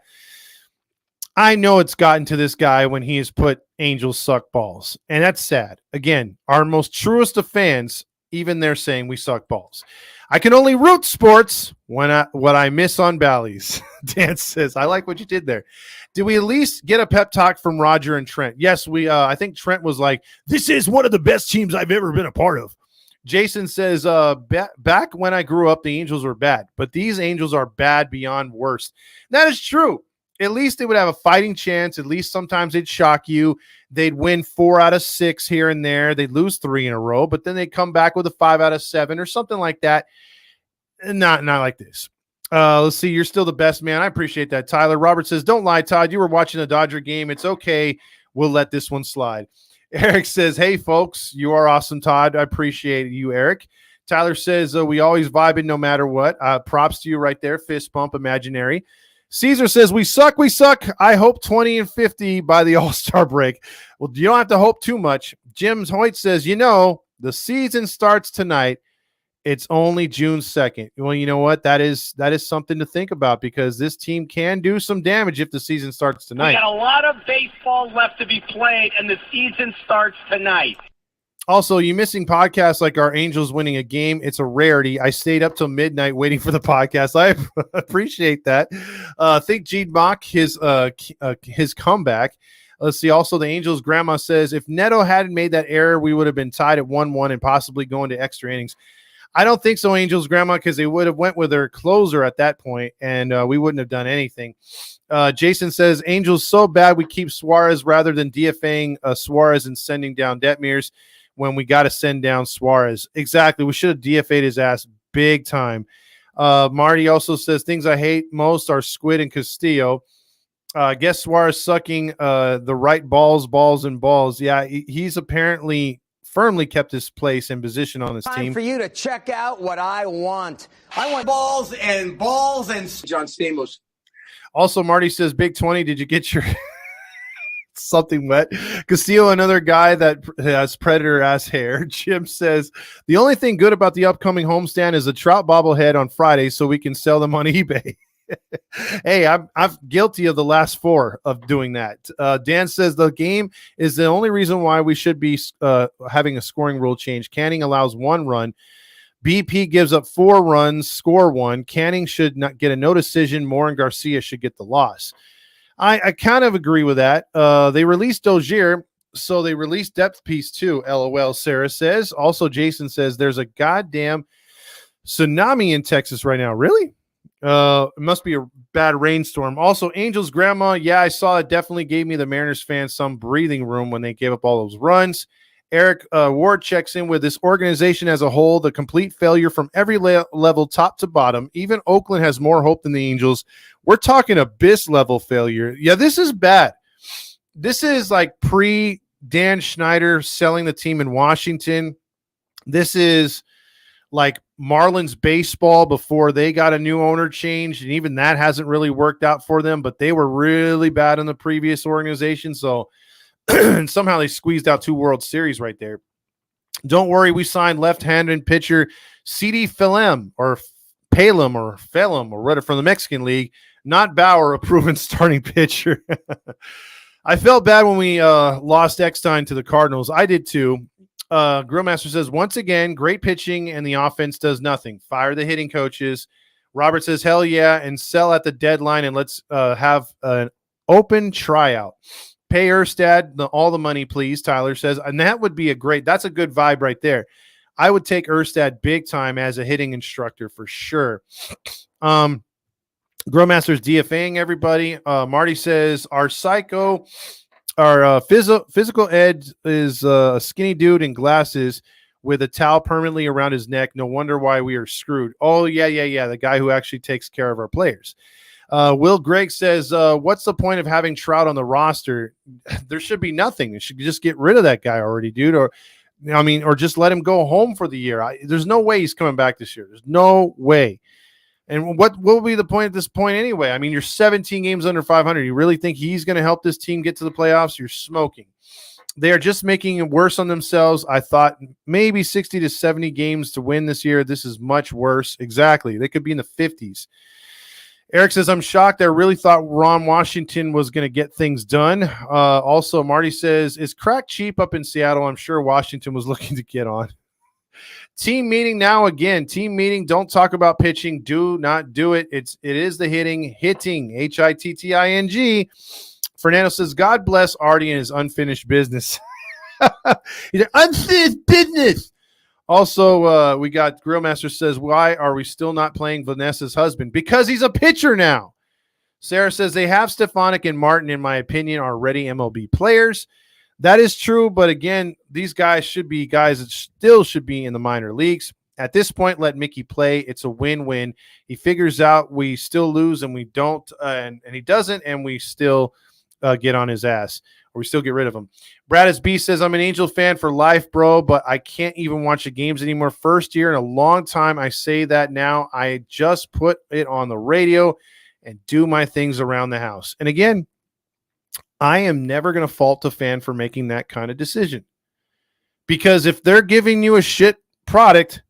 I know it's gotten to this guy when he has put Angels suck balls, and that's sad. Again, our most truest of fans, even they're saying we suck balls. I can only root sports when what I miss on Bally's. Dan says, I like what you did there. Did we at least get a pep talk from Roger and Trent? Yes, we. I think Trent was like, this is one of the best teams I've ever been a part of. Jason says, back when I grew up, the Angels were bad, but these Angels are bad beyond worst. That is true. At least they would have a fighting chance. At least sometimes they'd shock you. They'd win 4 out of 6 here and there. They'd lose 3 in a row, but then they'd come back with a 5 out of 7 or something like that. Not like this. Let's see. You're still the best, man. I appreciate that. Tyler Roberts says, don't lie, Todd. You were watching the Dodger game. It's okay. We'll let this one slide. Eric says, hey, folks, you are awesome, Todd. I appreciate you, Eric. Tyler says, we always vibing no matter what. Props to you right there. Fist bump, imaginary. Caesar says, we suck. I hope 20-50 by the All-Star break. Well, you don't have to hope too much. Jim Hoyt says, the season starts tonight. It's only June 2nd. Well, you know what? That is something to think about because this team can do some damage if the season starts tonight. We got a lot of baseball left to be played, and the season starts tonight. Also, you missing podcasts like our Angels winning a game. It's a rarity. I stayed up till midnight waiting for the podcast. I appreciate that. Think Gene Mock, his comeback. Let's see. Also, the Angels' grandma says, if Neto hadn't made that error, we would have been tied at 1-1 and possibly going to extra innings. I don't think so, Angels' grandma, because they would have went with their closer at that point, and we wouldn't have done anything. Jason says, Angels so bad we keep Suarez rather than DFAing Suarez and sending down Detmers. when we got to send down Suarez. Exactly. We should have DFA'd his ass big time. Marty also says things I hate most are Squid and Castillo. I guess Suarez sucking the right balls, and balls. Yeah, he's apparently firmly kept his place and position on this Time team. for you to check out what I want. I want Balls and John Stamos. Also, Marty says, Big 20, did you get your something wet? Castillo, another guy that has predator-ass hair. Jim says, the only thing good about the upcoming homestand is a Trout bobblehead on Friday so we can sell them on eBay. Hey, I'm guilty of the last 4 of doing that. Dan says the game is the only reason why we should be having a scoring rule change. Canning allows 1 run. BP gives up 4 runs, score 1. Canning should not get a no decision. Moore and Garcia should get the loss. I kind of agree with that. They released Dozier, so they released depth piece too. LOL, Sarah says. Also, Jason says there's a goddamn tsunami in Texas right now. Really? It must be a bad rainstorm. Also, Angel's grandma, yeah, I saw it. Definitely gave me the Mariners fans some breathing room when they gave up all those runs. Eric Ward checks in with this organization as a whole, the complete failure from every level, top to bottom. Even Oakland has more hope than the Angels. We're talking abyss-level failure. Yeah, this is bad. This is like pre-Dan Schneider selling the team in Washington. This is like Marlins baseball before they got a new owner change, and even that hasn't really worked out for them, but they were really bad in the previous organization, so somehow they squeezed out 2 World Series right there. Don't worry, we signed left-handed pitcher CD Phelan or Palem or whatever from the Mexican League, not Bauer, a proven starting pitcher. I felt bad when we lost Eckstein to the Cardinals. I did too. Grillmaster says, once again, great pitching and the offense does nothing. Fire the hitting coaches. Robert says, hell yeah, and sell at the deadline, and let's have an open tryout. Pay Erstad all the money, please, Tyler says. And that would be that's a good vibe right there. I would take Erstad big time as a hitting instructor for sure. Grillmaster's DFAing everybody. Marty says, our physical ed is a skinny dude in glasses with a towel permanently around his neck. No wonder why we are screwed. Oh, yeah. The guy who actually takes care of our players. Will Gregg says, what's the point of having Trout on the roster? There should be nothing. You should just get rid of that guy already, dude. Or just let him go home for the year. There's no way he's coming back this year. There's no way. And what will be the point at this point anyway? I mean, you're 17 games under 500. You really think he's going to help this team get to the playoffs? You're smoking. They are just making it worse on themselves. I thought maybe 60 to 70 games to win this year. This is much worse. Exactly. They could be in the 50s. Eric says, I'm shocked. I really thought Ron Washington was going to get things done. Also, Marty says, is crack cheap up in Seattle? I'm sure Washington was looking to get on. Team meeting now again. Team meeting. Don't talk about pitching. Do not do it. It is the hitting. Hitting. Fernando says, God bless Artie and his unfinished business. He's like, unfinished business. Also, we got Grillmaster says, why are we still not playing Vanessa's husband? Because he's a pitcher now. Sarah says, they have Stefanik and Martin, in my opinion, are ready MLB players. That is true, but again, these guys should be guys that still should be in the minor leagues. At this point, let Mickey play. It's a win-win. He figures out we still lose and we don't, and he doesn't, and we still get on his ass. Or we still get rid of him. Bradis B says, I'm an Angel fan for life, bro, but I can't even watch the games anymore. First year in a long time. I say that now. I just put it on the radio and do my things around the house. And again, I am never going to fault a fan for making that kind of decision. Because if they're giving you a shit product,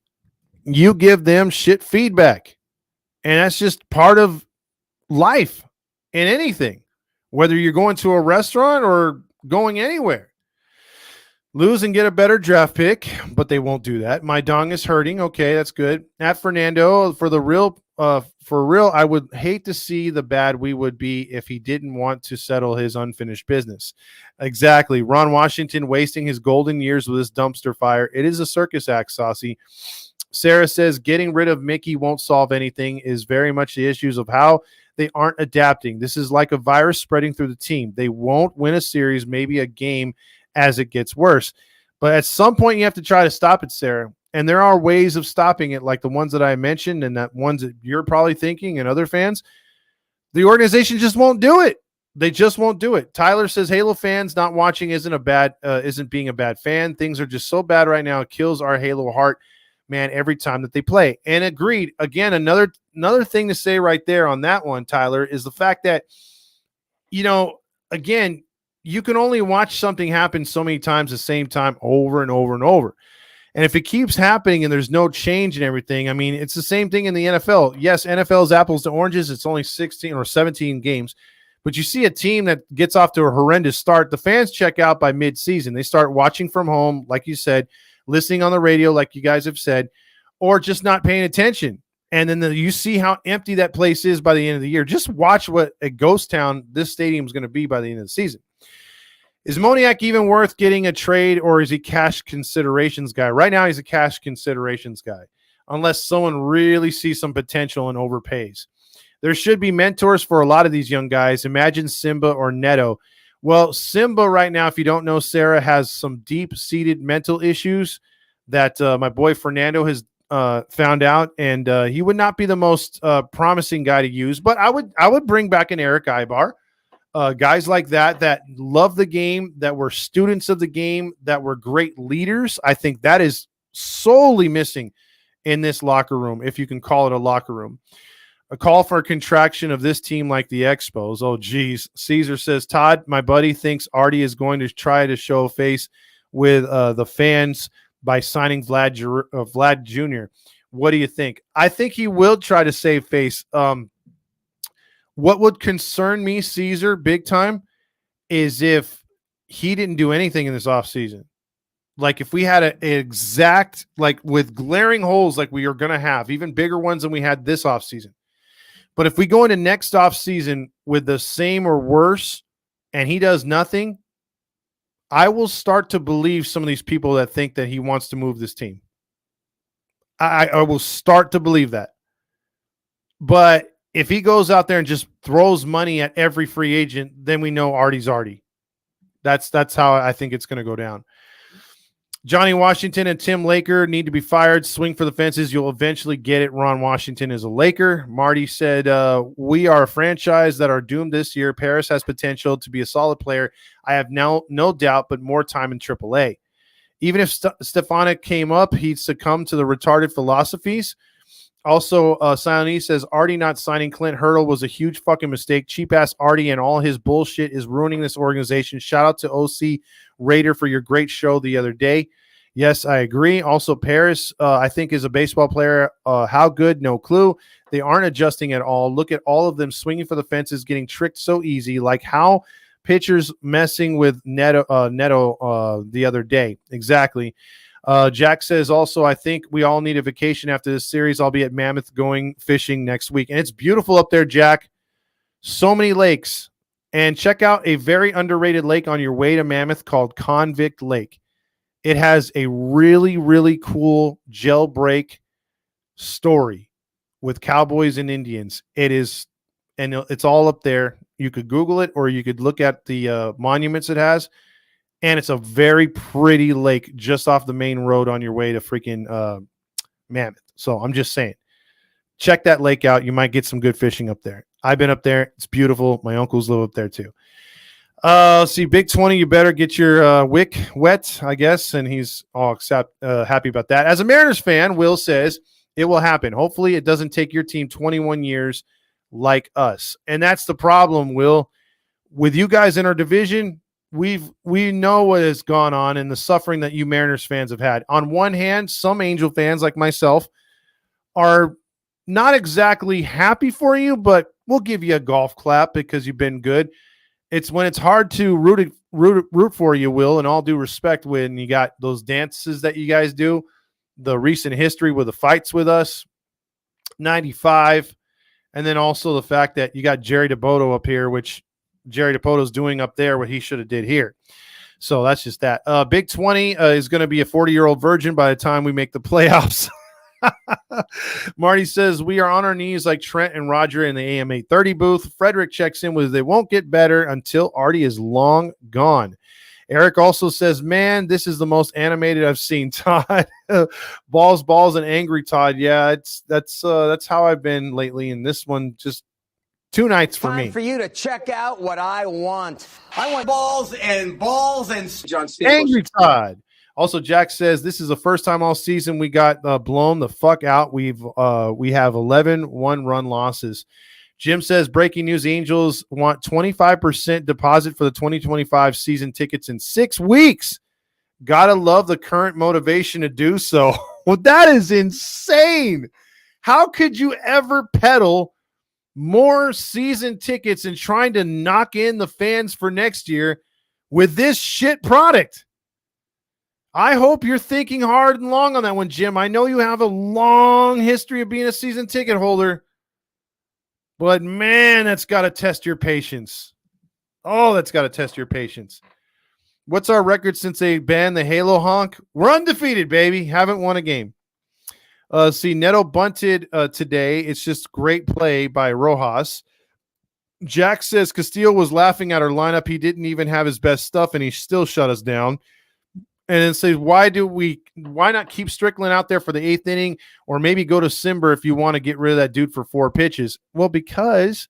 you give them shit feedback. And that's just part of life in anything. Whether you're going to a restaurant or going anywhere. Lose and get a better draft pick, but they won't do that. My dong is hurting. Okay, that's good. At Fernando, for real, I would hate to see the bad we would be if he didn't want to settle his unfinished business. Exactly. Ron Washington wasting his golden years with this dumpster fire. It is a circus act, Saucy. Sarah says getting rid of Mickey won't solve anything, is very much the issues of how they aren't adapting. This is like a virus spreading through the team. They won't win a series, maybe a game, as it gets worse. But at some point, you have to try to stop it, Sarah. And there are ways of stopping it, like the ones that I mentioned and that ones that you're probably thinking and other fans. The organization just won't do it. They just won't do it. Tyler says Halo fans not watching isn't being a bad fan. Things are just so bad right now. It kills our Halo heart, man, every time that they play. And agreed. Again, another thing to say right there on that one, Tyler, is the fact that, again, you can only watch something happen so many times at the same time over and over and over. And if it keeps happening and there's no change in everything, I mean, it's the same thing in the NFL. Yes, NFL's apples to oranges. It's only 16 or 17 games. But you see a team that gets off to a horrendous start, the fans check out by mid-season. They start watching from home, like you said, listening on the radio, like you guys have said, or just not paying attention. And then you see how empty that place is by the end of the year. Just watch what a ghost town this stadium is going to be by the end of the season. Is Moniak even worth getting a trade, or is he cash considerations guy? Right now, he's a cash considerations guy, unless someone really sees some potential and overpays. There should be mentors for a lot of these young guys. Imagine Simba or Neto. Well, Simba right now, if you don't know, Sarah, has some deep-seated mental issues that my boy Fernando has found out, and he would not be the most promising guy to use. But I would bring back an Eric Ibar. Guys like that love the game, that were students of the game, that were great leaders. I think that is solely missing in this locker room, if you can call it a locker room. A call for a contraction of this team like the Expos. Oh, geez. Caesar says, Todd, my buddy thinks Artie is going to try to show face with the fans by signing Vlad Jr. What do you think? I think he will try to save face. What would concern me, Caesar, big time, is if he didn't do anything in this offseason. Like if we had an exact, like with glaring holes like we are going to have, even bigger ones than we had this offseason. But if we go into next offseason with the same or worse and he does nothing, I will start to believe some of these people that think that he wants to move this team. I will start to believe that. But if he goes out there and just throws money at every free agent, then we know Artie's Artie. That's how I think it's going to go down. Johnny Washington and Tim Laker need to be fired. Swing for the fences. You'll eventually get it. Ron Washington is a Laker. Marty said, we are a franchise that are doomed this year. Paris has potential to be a solid player. I have no doubt, but more time in AAA. Even if Stefanik came up, he'd succumb to the retarded philosophies. Also, Sionese says, Artie not signing Clint Hurdle was a huge fucking mistake. Cheap-ass Artie and all his bullshit is ruining this organization. Shout out to OC Raider for your great show the other day. Yes, I agree. Also, Paris, I think, is a baseball player. How good? No clue. They aren't adjusting at all. Look at all of them swinging for the fences, getting tricked so easy. Like how pitchers messing with Neto the other day. Exactly. Jack says also, I think we all need a vacation after this series. I'll be at Mammoth going fishing next week. And it's beautiful up there, Jack. So many lakes. And check out a very underrated lake on your way to Mammoth called Convict Lake. It has a really, really cool jailbreak story with cowboys and Indians. It is, and it's all up there. You could Google it, or you could look at the monuments it has. And it's a very pretty lake just off the main road on your way to freaking Mammoth. So I'm just saying, check that lake out. You might get some good fishing up there. I've been up there. It's beautiful. My uncles live up there too. See, Big 20, you better get your wick wet, I guess. And he's all happy about that. As a Mariners fan, Will says it will happen. Hopefully it doesn't take your team 21 years like us. And that's the problem, Will. With you guys in our division, we know what has gone on and the suffering that you Mariners fans have had. On one hand, some Angel fans like myself are not exactly happy for you, but we'll give you a golf clap because you've been good. It's when it's hard to root for you, Will, and all due respect, when you got those dances that you guys do, the recent history with the fights with us, 95, and then also the fact that you got Jerry DeBoto up here, which Jerry DePoto's doing up there what he should have did here. So that's just that. Big 20 is going to be a 40-year-old virgin by the time we make the playoffs. Marty says, we are on our knees like Trent and Roger in the AM 830 booth. Frederick checks in with, they won't get better until Artie is long gone. Eric also says, man, this is the most animated I've seen, Todd. balls, and angry Todd. Yeah, that's how I've been lately. And this one, just 2 nights for me. Time for you to check out what I want. I want balls and John Stamos. Angry Todd. Also, Jack says this is the first time all season we got blown the fuck out. We have 11 1-run losses. Jim says breaking news: Angels want 25% deposit for the 2025 season tickets in 6 weeks. Gotta love the current motivation to do so. Well, that is insane. How could you ever peddle more season tickets and trying to knock in the fans for next year with this shit product? I hope you're thinking hard and long on that one, Jim. I know you have a long history of being a season ticket holder, but man, that's got to test your patience. Oh, that's got to test your patience. What's our record since they banned the Halo honk? We're undefeated, baby. Haven't won a game. See, Neto bunted today. It's just great play by Rojas. Jack says Castillo was laughing at our lineup. He didn't even have his best stuff, and he still shut us down. And then says, why not keep Strickland out there for the 8th inning, or maybe go to Simber if you want to get rid of that dude for 4 pitches? Well, because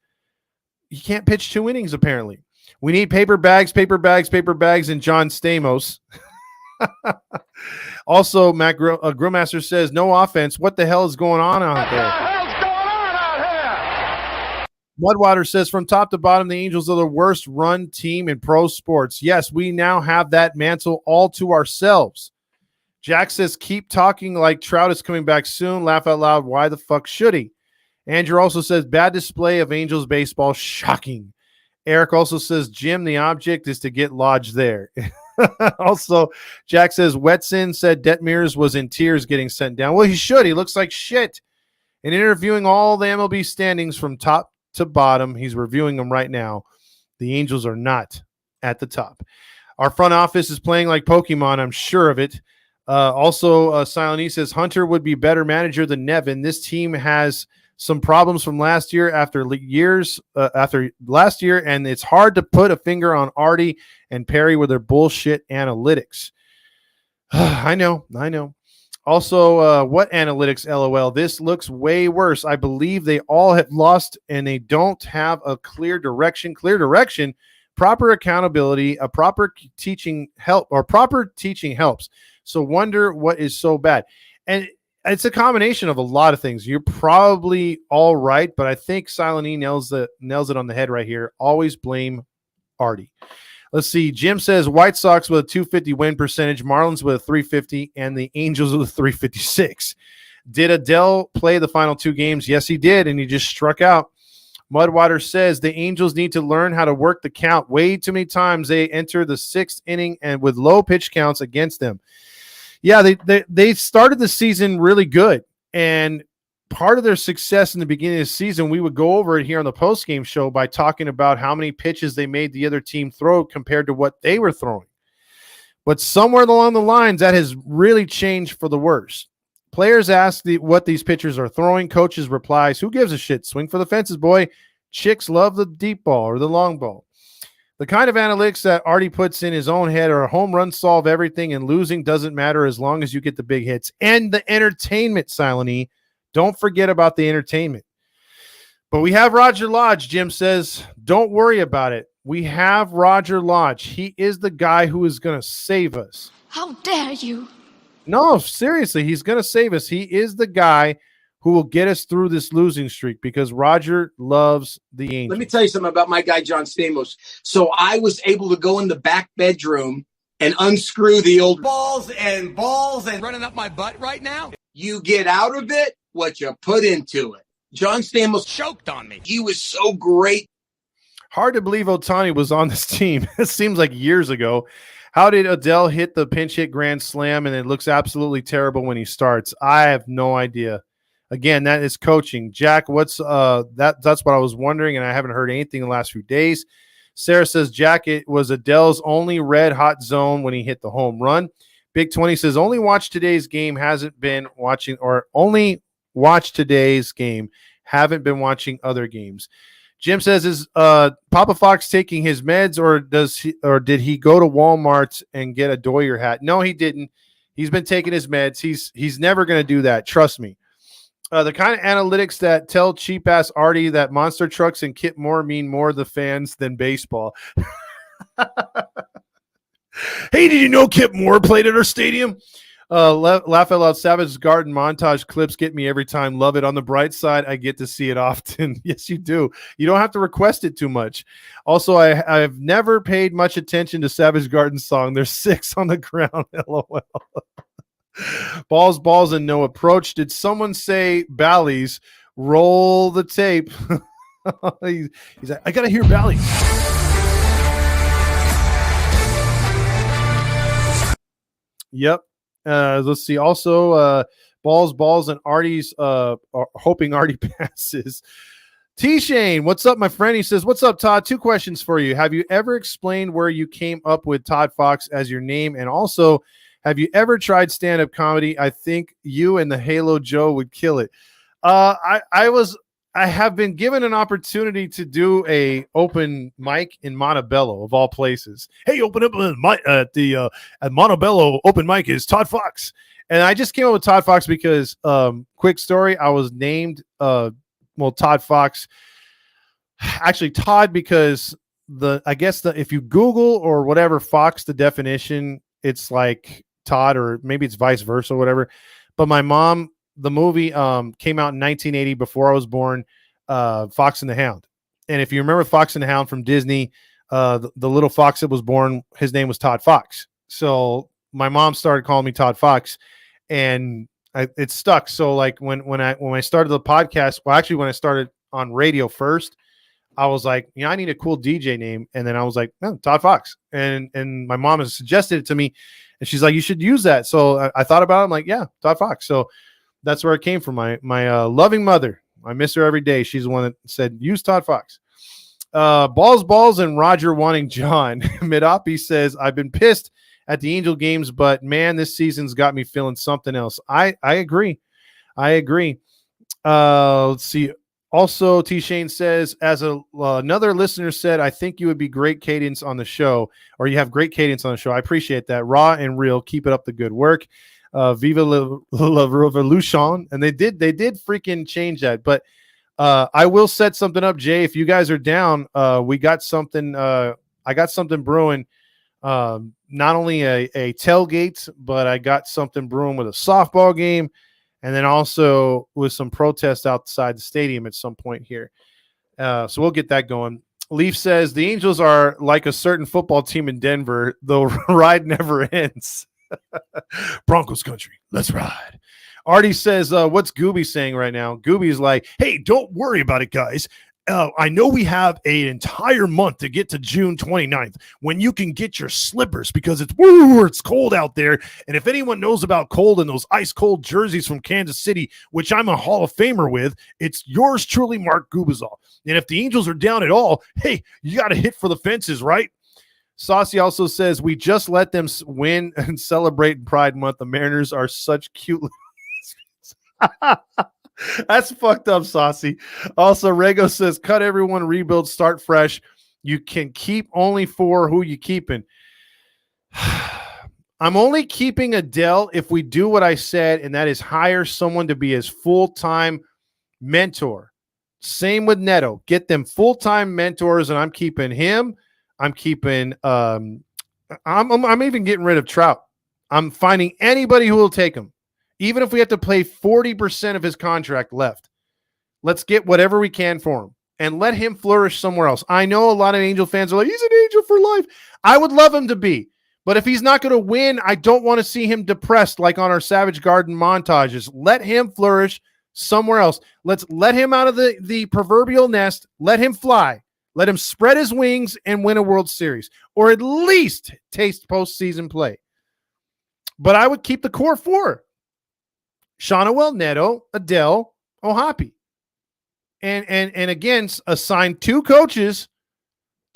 you can't pitch 2 innings, apparently. We need paper bags, and John Stamos. Also, Matt Grillmaster says, no offense. What the hell is going on out there? Mudwater says, from top to bottom, the Angels are the worst run team in pro sports. Yes, we now have that mantle all to ourselves. Jack says, keep talking like Trout is coming back soon. Laugh out loud. Why the fuck should he? Andrew also says, bad display of Angels baseball. Shocking. Eric also says, Jim, the object is to get lodged there. Also, Jack says, Wetson said Detmers was in tears getting sent down. Well, he should. He looks like shit. In interviewing all the MLB standings from top to bottom, he's reviewing them right now. The Angels are not at the top. Our front office is playing like Pokemon. I'm sure of it. Also, Silent E says Hunter would be better manager than Nevin. This team has some problems from last year after last year, and it's hard to put a finger on Artie and Perry with their bullshit analytics. I know. Also, what analytics, LOL? This looks way worse. I believe they all have lost, and they don't have a clear direction, proper accountability, a proper teaching helps. So wonder what is so bad. And it's a combination of a lot of things. You're probably all right, but I think Silent E nails it on the head right here. Always blame Artie. Let's see. Jim says White Sox with a 250 win percentage, Marlins with a 350, and the Angels with a 356. Did Adele play the final 2 games? Yes, he did, and he just struck out. Mudwater says the Angels need to learn how to work the count. Way too many times they enter the 6th inning and with low pitch counts against them. Yeah, they started the season really good, and part of their success in the beginning of the season, we would go over it here on the postgame show by talking about how many pitches they made the other team throw compared to what they were throwing. But somewhere along the lines, that has really changed for the worse. Players ask what these pitchers are throwing. Coaches replies, who gives a shit? Swing for the fences, boy. Chicks love the deep ball or the long ball. The kind of analytics that Artie puts in his own head are home runs solve everything, and losing doesn't matter as long as you get the big hits. And the entertainment, Silent E. Don't forget about the entertainment. But we have Roger Lodge, Jim says. Don't worry about it. We have Roger Lodge. He is the guy who is going to save us. How dare you? No, seriously, he's going to save us. He is the guy who will get us through this losing streak because Roger loves the Angels. Let me tell you something about my guy, John Stamos. So I was able to go in the back bedroom and unscrew the old balls and Running up my butt right now? You get out of it what you put into it. John Stamos Choked on me. He was so great. Hard to believe Ohtani was on this team. It seems like years ago. How did Adele hit the pinch hit grand slam and it looks absolutely terrible when he starts? I have no idea. Again, that is coaching. Jack, what's that's what I was wondering, and I haven't heard anything in the last few days. Sarah says, Jack, it was Adele's only red hot zone when he hit the home run. Big 20 says, only watch today's game, haven't been watching other games. Jim says, is Papa Fox taking his meds, or did he go to Walmart and get a Doyer hat? No, he didn't. He's been taking his meds. He's never going to do that. Trust me. The kind of analytics that tell cheap ass Artie that monster trucks and Kip Moore mean more to the fans than baseball. Hey, did you know Kip Moore played at our stadium? Laugh Out Loud Savage Garden montage clips get me every time. Love it. On the bright side, I get to see it often. Yes, you do. You don't have to request it too much. Also, I've never paid much attention to Savage Garden's song. There's 6 on the ground. LOL. Balls, and no approach. Did someone say Bally's? Roll the tape. He's like, I got to hear Bally's. Yep. Let's see. Also, balls, and Artie's are hoping Artie passes. T-Shane, what's up, my friend? He says, what's up, Todd? 2 questions for you. Have you ever explained where you came up with Todd Fox as your name? And also, have you ever tried stand-up comedy? I think you and the Halo Joe would kill it. I have been given an opportunity to do a open mic in Montebello, of all places. Hey, open up at Montebello open mic is Todd Fox. And I just came up with Todd Fox because, quick story, I was named, Todd Fox. Actually, Todd, because if you Google or whatever Fox, the definition, it's like Todd, or maybe it's vice versa, whatever. But my mom, the movie came out in 1980 before I was born, Fox and the Hound. And if you remember Fox and the Hound from Disney, the little fox that was born, his name was Todd Fox. So my mom started calling me Todd Fox, and it stuck. So like when I started the podcast, well, actually when I started on radio first, I was like, I need a cool DJ name. And then I was like, no, Todd Fox. And my mom has suggested it to me, and she's like, you should use that. So I thought about it. I'm like, yeah, Todd Fox. So that's where it came from. My loving mother. I miss her every day. She's the one that said, use Todd Fox. Balls, and Roger wanting John. Midapi says, I've been pissed at the Angel games, but man, this season's got me feeling something else. I agree. Let's see. Also, T. Shane says, as another listener said, I think you would be great cadence on the show, or you have great cadence on the show. I appreciate that. Raw and real. Keep it up the good work. Viva la Revolution. And they did freaking change that. But I will set something up, Jay. If you guys are down, we got something. I got something brewing. Not only a tailgate, but I got something brewing with a softball game, and then also with some protests outside the stadium at some point here. So we'll get that going. Leaf says, the Angels are like a certain football team in Denver. The ride never ends. Broncos country. Let's ride. Artie says, what's Gooby saying right now? Gooby's like, hey, don't worry about it, guys. I know we have an entire month to get to June 29th when you can get your slippers because it's cold out there. And if anyone knows about cold and those ice cold jerseys from Kansas City, which I'm a Hall of Famer with, it's yours truly, Mark Gubazal. And if the Angels are down at all, hey, you got to hit for the fences, right? Saucy also says, we just let them win and celebrate in Pride Month. The Mariners are such cute. That's fucked up, Saucy. Also, Rego says, cut everyone, rebuild, start fresh. You can keep only 4. Who you keeping? I'm only keeping Adele if we do what I said, and that is hire someone to be his full-time mentor. Same with Neto. Get them full-time mentors, and I'm keeping him. I'm keeping I'm even getting rid of Trout. I'm finding anybody who will take him. Even if we have to play 40% of his contract left, let's get whatever we can for him and let him flourish somewhere else. I know a lot of Angel fans are like, he's an Angel for life. I would love him to be, but if he's not going to win, I don't want to see him depressed like on our Savage Garden montages. Let him flourish somewhere else. Let's let him out of the proverbial nest. Let him fly. Let him spread his wings and win a World Series, or at least taste postseason play. But I would keep the core 4. Shawnuel, Neto, Adele, O'Hoppe. And again, assign 2 coaches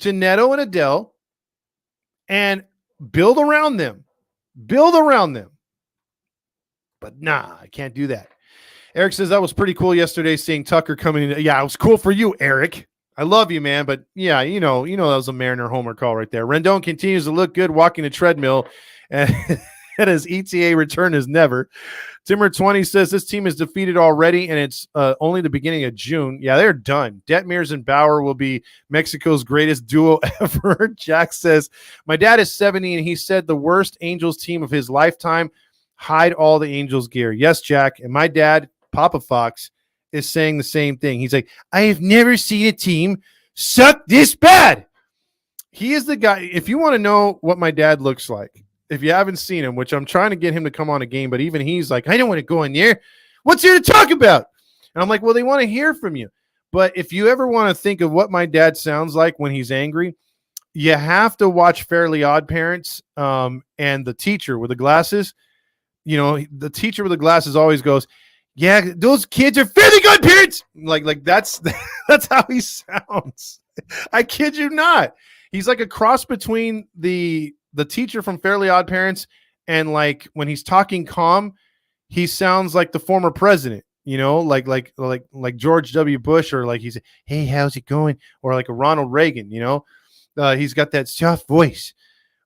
to Neto and Adele and build around them. But nah, I can't do that. Eric says, that was pretty cool yesterday seeing Tucker coming in. Yeah, it was cool for you, Eric. I love you, man, but yeah, that was a Mariner homer call right there. Rendon continues to look good walking the treadmill, and his ETA return is never. Timmer20 says this team is defeated already, and it's only the beginning of June. Yeah, they're done. Detmers and Bauer will be Mexico's greatest duo ever. Jack says, my dad is 70, and he said the worst Angels team of his lifetime. Hide all the Angels gear. Yes, Jack, and my dad, Papa Fox, is saying the same thing. He's like, I have never seen a team suck this bad. He is the guy. If you want to know what my dad looks like, if you haven't seen him, which I'm trying to get him to come on a game, but even he's like, I don't want to go in there. What's here to talk about? And I'm like, well, they want to hear from you. But if you ever want to think of what my dad sounds like when he's angry, you have to watch Fairly Odd Parents and the teacher with the glasses. The teacher with the glasses always goes, yeah, those kids are fairly good parents. Like that's how he sounds. I kid you not. He's like a cross between the teacher from Fairly Odd Parents and like when he's talking calm, he sounds like the former president, like George W. Bush, or like he's, hey, how's it going? Or like a Ronald Reagan, he's got that soft voice.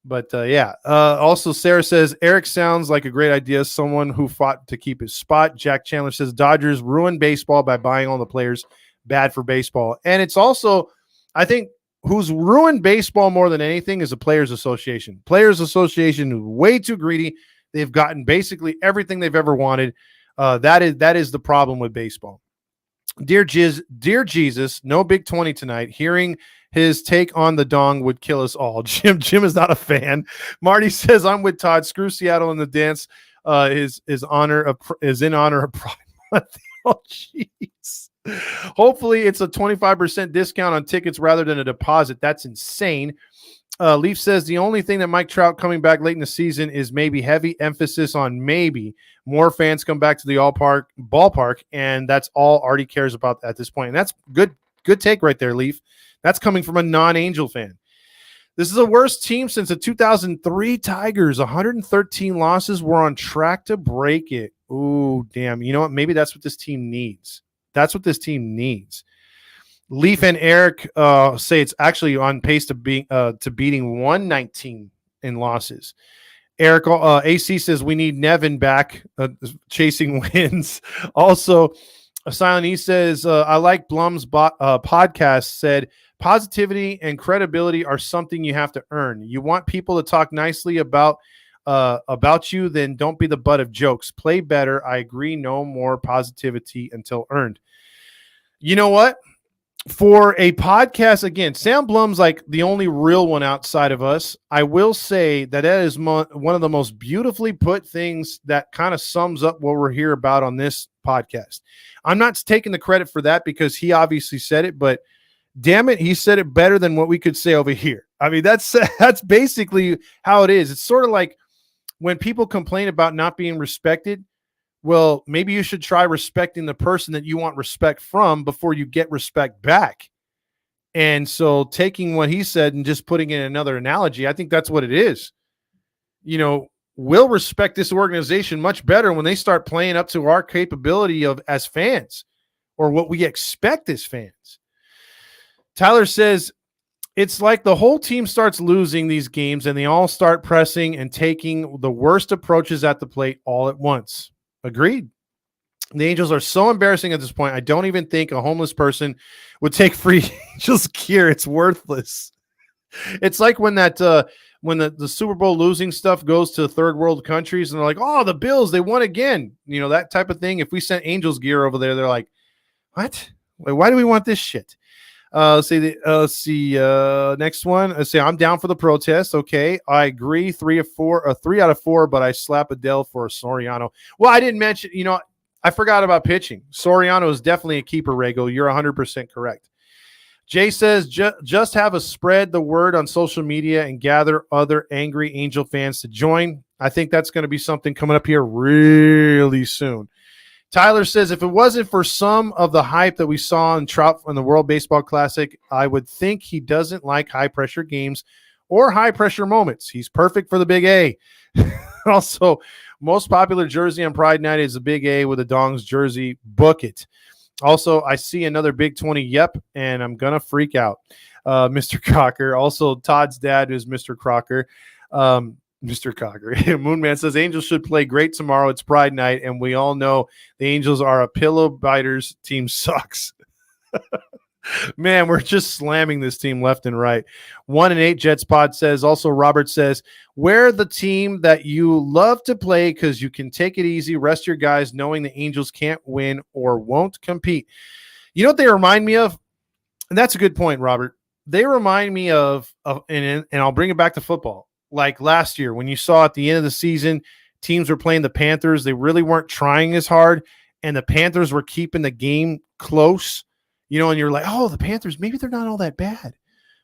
But yeah. Also, Sarah says Eric sounds like a great idea. Someone who fought to keep his spot. Jack Chandler says Dodgers ruined baseball by buying all the players. Bad for baseball. And it's also, I think, who's ruined baseball more than anything is the Players Association. Players Association is way too greedy. They've gotten basically everything they've ever wanted. That is the problem with baseball. Dear Jesus, no Big 20 tonight. Hearing his take on the dong would kill us all. Jim is not a fan. Marty says, I'm with Todd. Screw Seattle in the dance. Is in honor of Pride Month. Oh, jeez. Hopefully it's a 25% discount on tickets rather than a deposit. That's insane. Leaf says the only thing that Mike Trout coming back late in the season is maybe heavy emphasis on maybe more fans come back to the ballpark, and that's all Artie cares about at this point. And that's good take right there, Leaf. That's coming from a non-Angel fan. This is the worst team since the 2003 Tigers. 113 losses. We're on track to break it. Ooh, damn. You know what? Maybe that's what this team needs. Leaf and Eric say it's actually on pace to beating 119 in losses. Eric AC says we need Nevin back chasing wins. Also, Silent E says I like Blum's podcast. Said positivity and credibility are something you have to earn. You want people to talk nicely about you, then don't be the butt of jokes. Play better. I agree. No more positivity until earned. You know what? For a podcast, again, Sam Blum's like the only real one outside of us. I will say that is one of the most beautifully put things that kind of sums up what we're here about on this podcast. I'm not taking the credit for that because he obviously said it, but damn it, he said it better than what we could say over here. I mean, that's basically how it is. It's sort of like when people complain about not being respected. Well, maybe you should try respecting the person that you want respect from before you get respect back. And so taking what he said and just putting in another analogy, I think that's what it is. We'll respect this organization much better when they start playing up to our capability of as fans or what we expect as fans. Tyler says, it's like the whole team starts losing these games and they all start pressing and taking the worst approaches at the plate all at once. Agreed. The Angels are so embarrassing at this point. I don't even think a homeless person would take free Angels gear. It's worthless. It's like when when the Super Bowl losing stuff goes to third world countries and they're like, oh, the Bills, they won again. That type of thing. If we sent Angels gear over there, they're like, what? Why do we want this shit? Next one. Let's say I'm down for the protest. Okay, I agree. 3 out of 4, but I slap Adele for Soriano. Well, I didn't mention. I forgot about pitching. Soriano is definitely a keeper. Rego, you're 100% correct. Jay says just have a spread the word on social media and gather other angry Angel fans to join. I think that's going to be something coming up here really soon. Tyler says, if it wasn't for some of the hype that we saw in Trout in the World Baseball Classic, I would think he doesn't like high-pressure games or high-pressure moments. He's perfect for the Big A. Also, most popular jersey on Pride Night is the Big A with a Dongs jersey. Book it. Also, I see another Big 20. Yep, and I'm gonna freak out. Mr. Crocker. Also, Todd's dad is Mr. Crocker. Mr. Cocker. Moonman says Angels should play great tomorrow. It's Pride Night, and we all know the Angels are a pillow biters. Team sucks. Man, we're just slamming this team left and right. 1-8 Jets Pod says. Also, Robert says, we're the team that you love to play because you can take it easy, rest your guys, knowing the Angels can't win or won't compete. You know what they remind me of? And that's a good point, Robert. They remind me of and I'll bring it back to football. Like last year, when you saw at the end of the season, teams were playing the Panthers. They really weren't trying as hard, and the Panthers were keeping the game close, and you're like, oh, the Panthers, maybe they're not all that bad.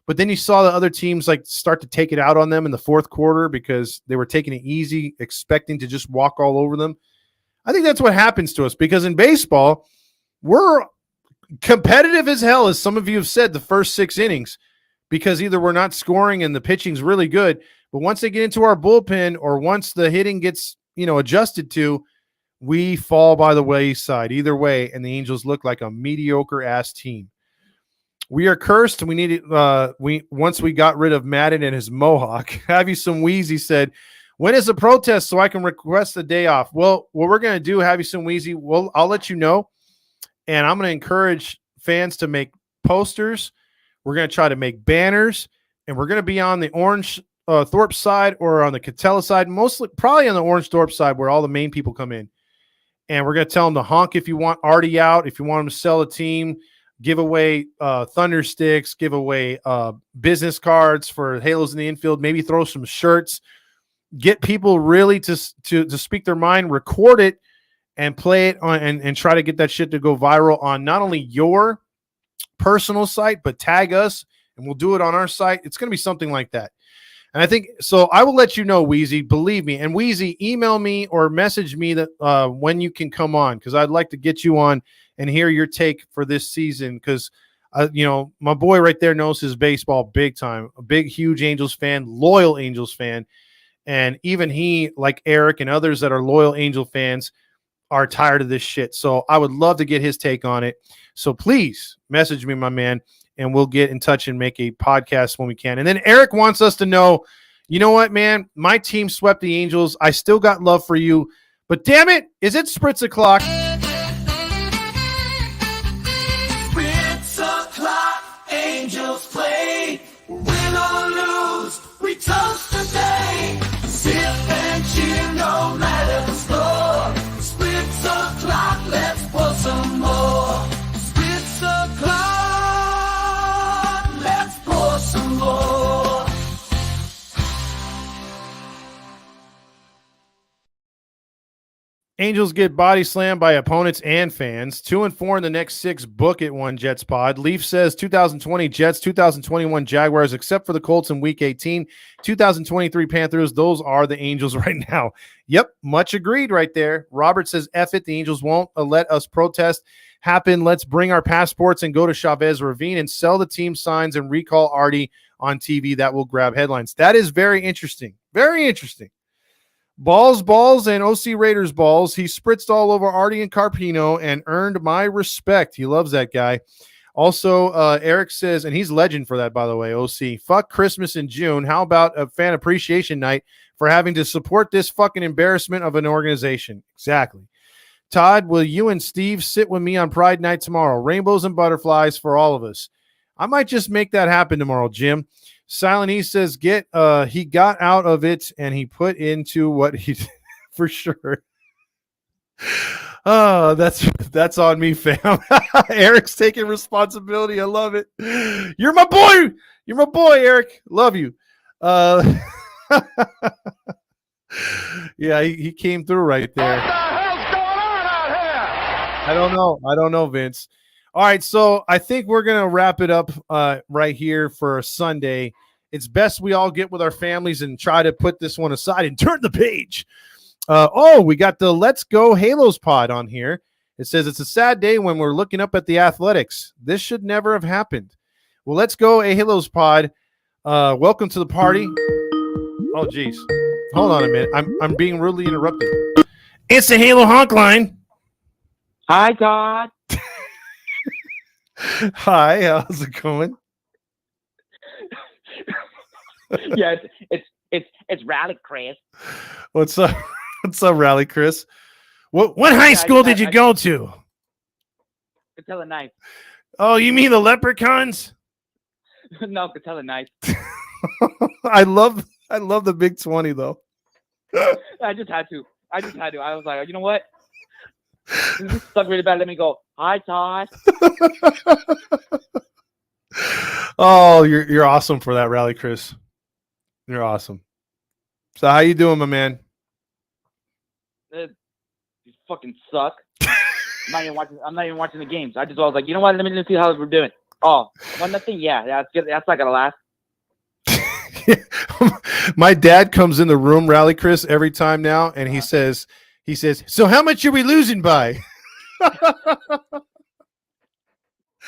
But then you saw the other teams like start to take it out on them in the fourth quarter because they were taking it easy, expecting to just walk all over them. I think that's what happens to us because in baseball, we're competitive as hell, as some of you have said, the first 6 innings, because either we're not scoring and the pitching's really good, but once they get into our bullpen or once the hitting gets, adjusted to, we fall by the wayside either way, and the Angels look like a mediocre-ass team. We are cursed. We needed once we got rid of Madden and his mohawk. Have you some Wheezy said, when is the protest so I can request a day off? Well, what we're going to do, Have you some Wheezy, I'll let you know, and I'm going to encourage fans to make posters. We're going to try to make banners, and we're going to be on the Orange Thorpe side or on the Catella side, mostly probably on the Orange Thorpe side where all the main people come in. And we're going to tell them to honk if you want Artie out, if you want them to sell a team, give away thunder sticks, give away business cards for Halos in the Infield, maybe throw some shirts, get people really to speak their mind, record it, and play it on and try to get that shit to go viral on not only your personal site, but tag us, and we'll do it on our site. It's going to be something like that. And I think so. I will let you know, Wheezy. Believe me. And Wheezy, email me or message me that when you can come on, because I'd like to get you on and hear your take for this season. Because my boy right there knows his baseball big time. A big, huge Angels fan, loyal Angels fan, and even he, like Eric and others that are loyal Angel fans, are tired of this shit. So I would love to get his take on it. So please message me, my man, and we'll get in touch and make a podcast when we can. And then Eric wants us to know, you know what, man? My team swept the Angels. I still got love for you. But damn it, is it Spritz o'clock? Spritz o'clock, Angels play. Win or lose, we toast today. Sip and cheer no matter the score. Spritz o'clock, let's pour some more. Spritz o'clock, let's pour some more. Angels get body slammed by opponents and fans. 2-4 in the next 6. Book it, one Jets pod. Leaf says 2020 Jets, 2021 Jaguars, except for the Colts in Week 18. 2023 Panthers. Those are the Angels right now. Yep, much agreed right there. Robert says, F it, the Angels won't let us protest happen. Let's bring our passports and go to Chavez Ravine and sell the team signs and recall Artie on TV. That will grab headlines. That is very interesting. Very interesting. Balls, and OC Raiders balls. He spritzed all over Artie and Carpino and earned my respect. He loves that guy. Also, Eric says, and he's legend for that, by the way, OC. Fuck Christmas in June. How about a fan appreciation night for having to support this fucking embarrassment of an organization? Exactly. Todd, will you and Steve sit with me on Pride Night tomorrow? Rainbows and butterflies for all of us. I might just make that happen tomorrow, Jim. Silent E says, he got out of it and he put into what he did for sure. Oh, that's on me, fam. Eric's taking responsibility. I love it. You're my boy. You're my boy, Eric. Love you. Yeah, he came through right there. What the hell's going on out here? I don't know, Vince. All right, so I think we're going to wrap it up right here for Sunday. It's best we all get with our families and try to put this one aside and turn the page. We got the Let's Go Halos pod on here. It says it's a sad day when we're looking up at the Athletics. This should never have happened. Well, let's go a Halos pod. Welcome to the party. Oh, geez. Hold on a minute. I'm being rudely interrupted. It's the Halo Honk line. Hi, Todd. Hi, how's it going? Yeah, it's Rally Chris. What's up? What's up, Rally Chris? What high school did you go to? Catella Knife. Oh, you mean the Leprechauns? No, Catella Knife. I love the Big 20 though. I just had to. I was like, you know what? This sucked really bad. Let me go. Hi, Todd. Oh, you're awesome for that, Rally Chris. You're awesome. So how you doing, my man? You fucking suck. I'm not even watching the games. I was like, you know what? Let me see how we're doing. Oh, 1-0. Yeah, that's good. That's not gonna last. My dad comes in the room, Rally Chris, every time now, and he says, so how much are we losing by?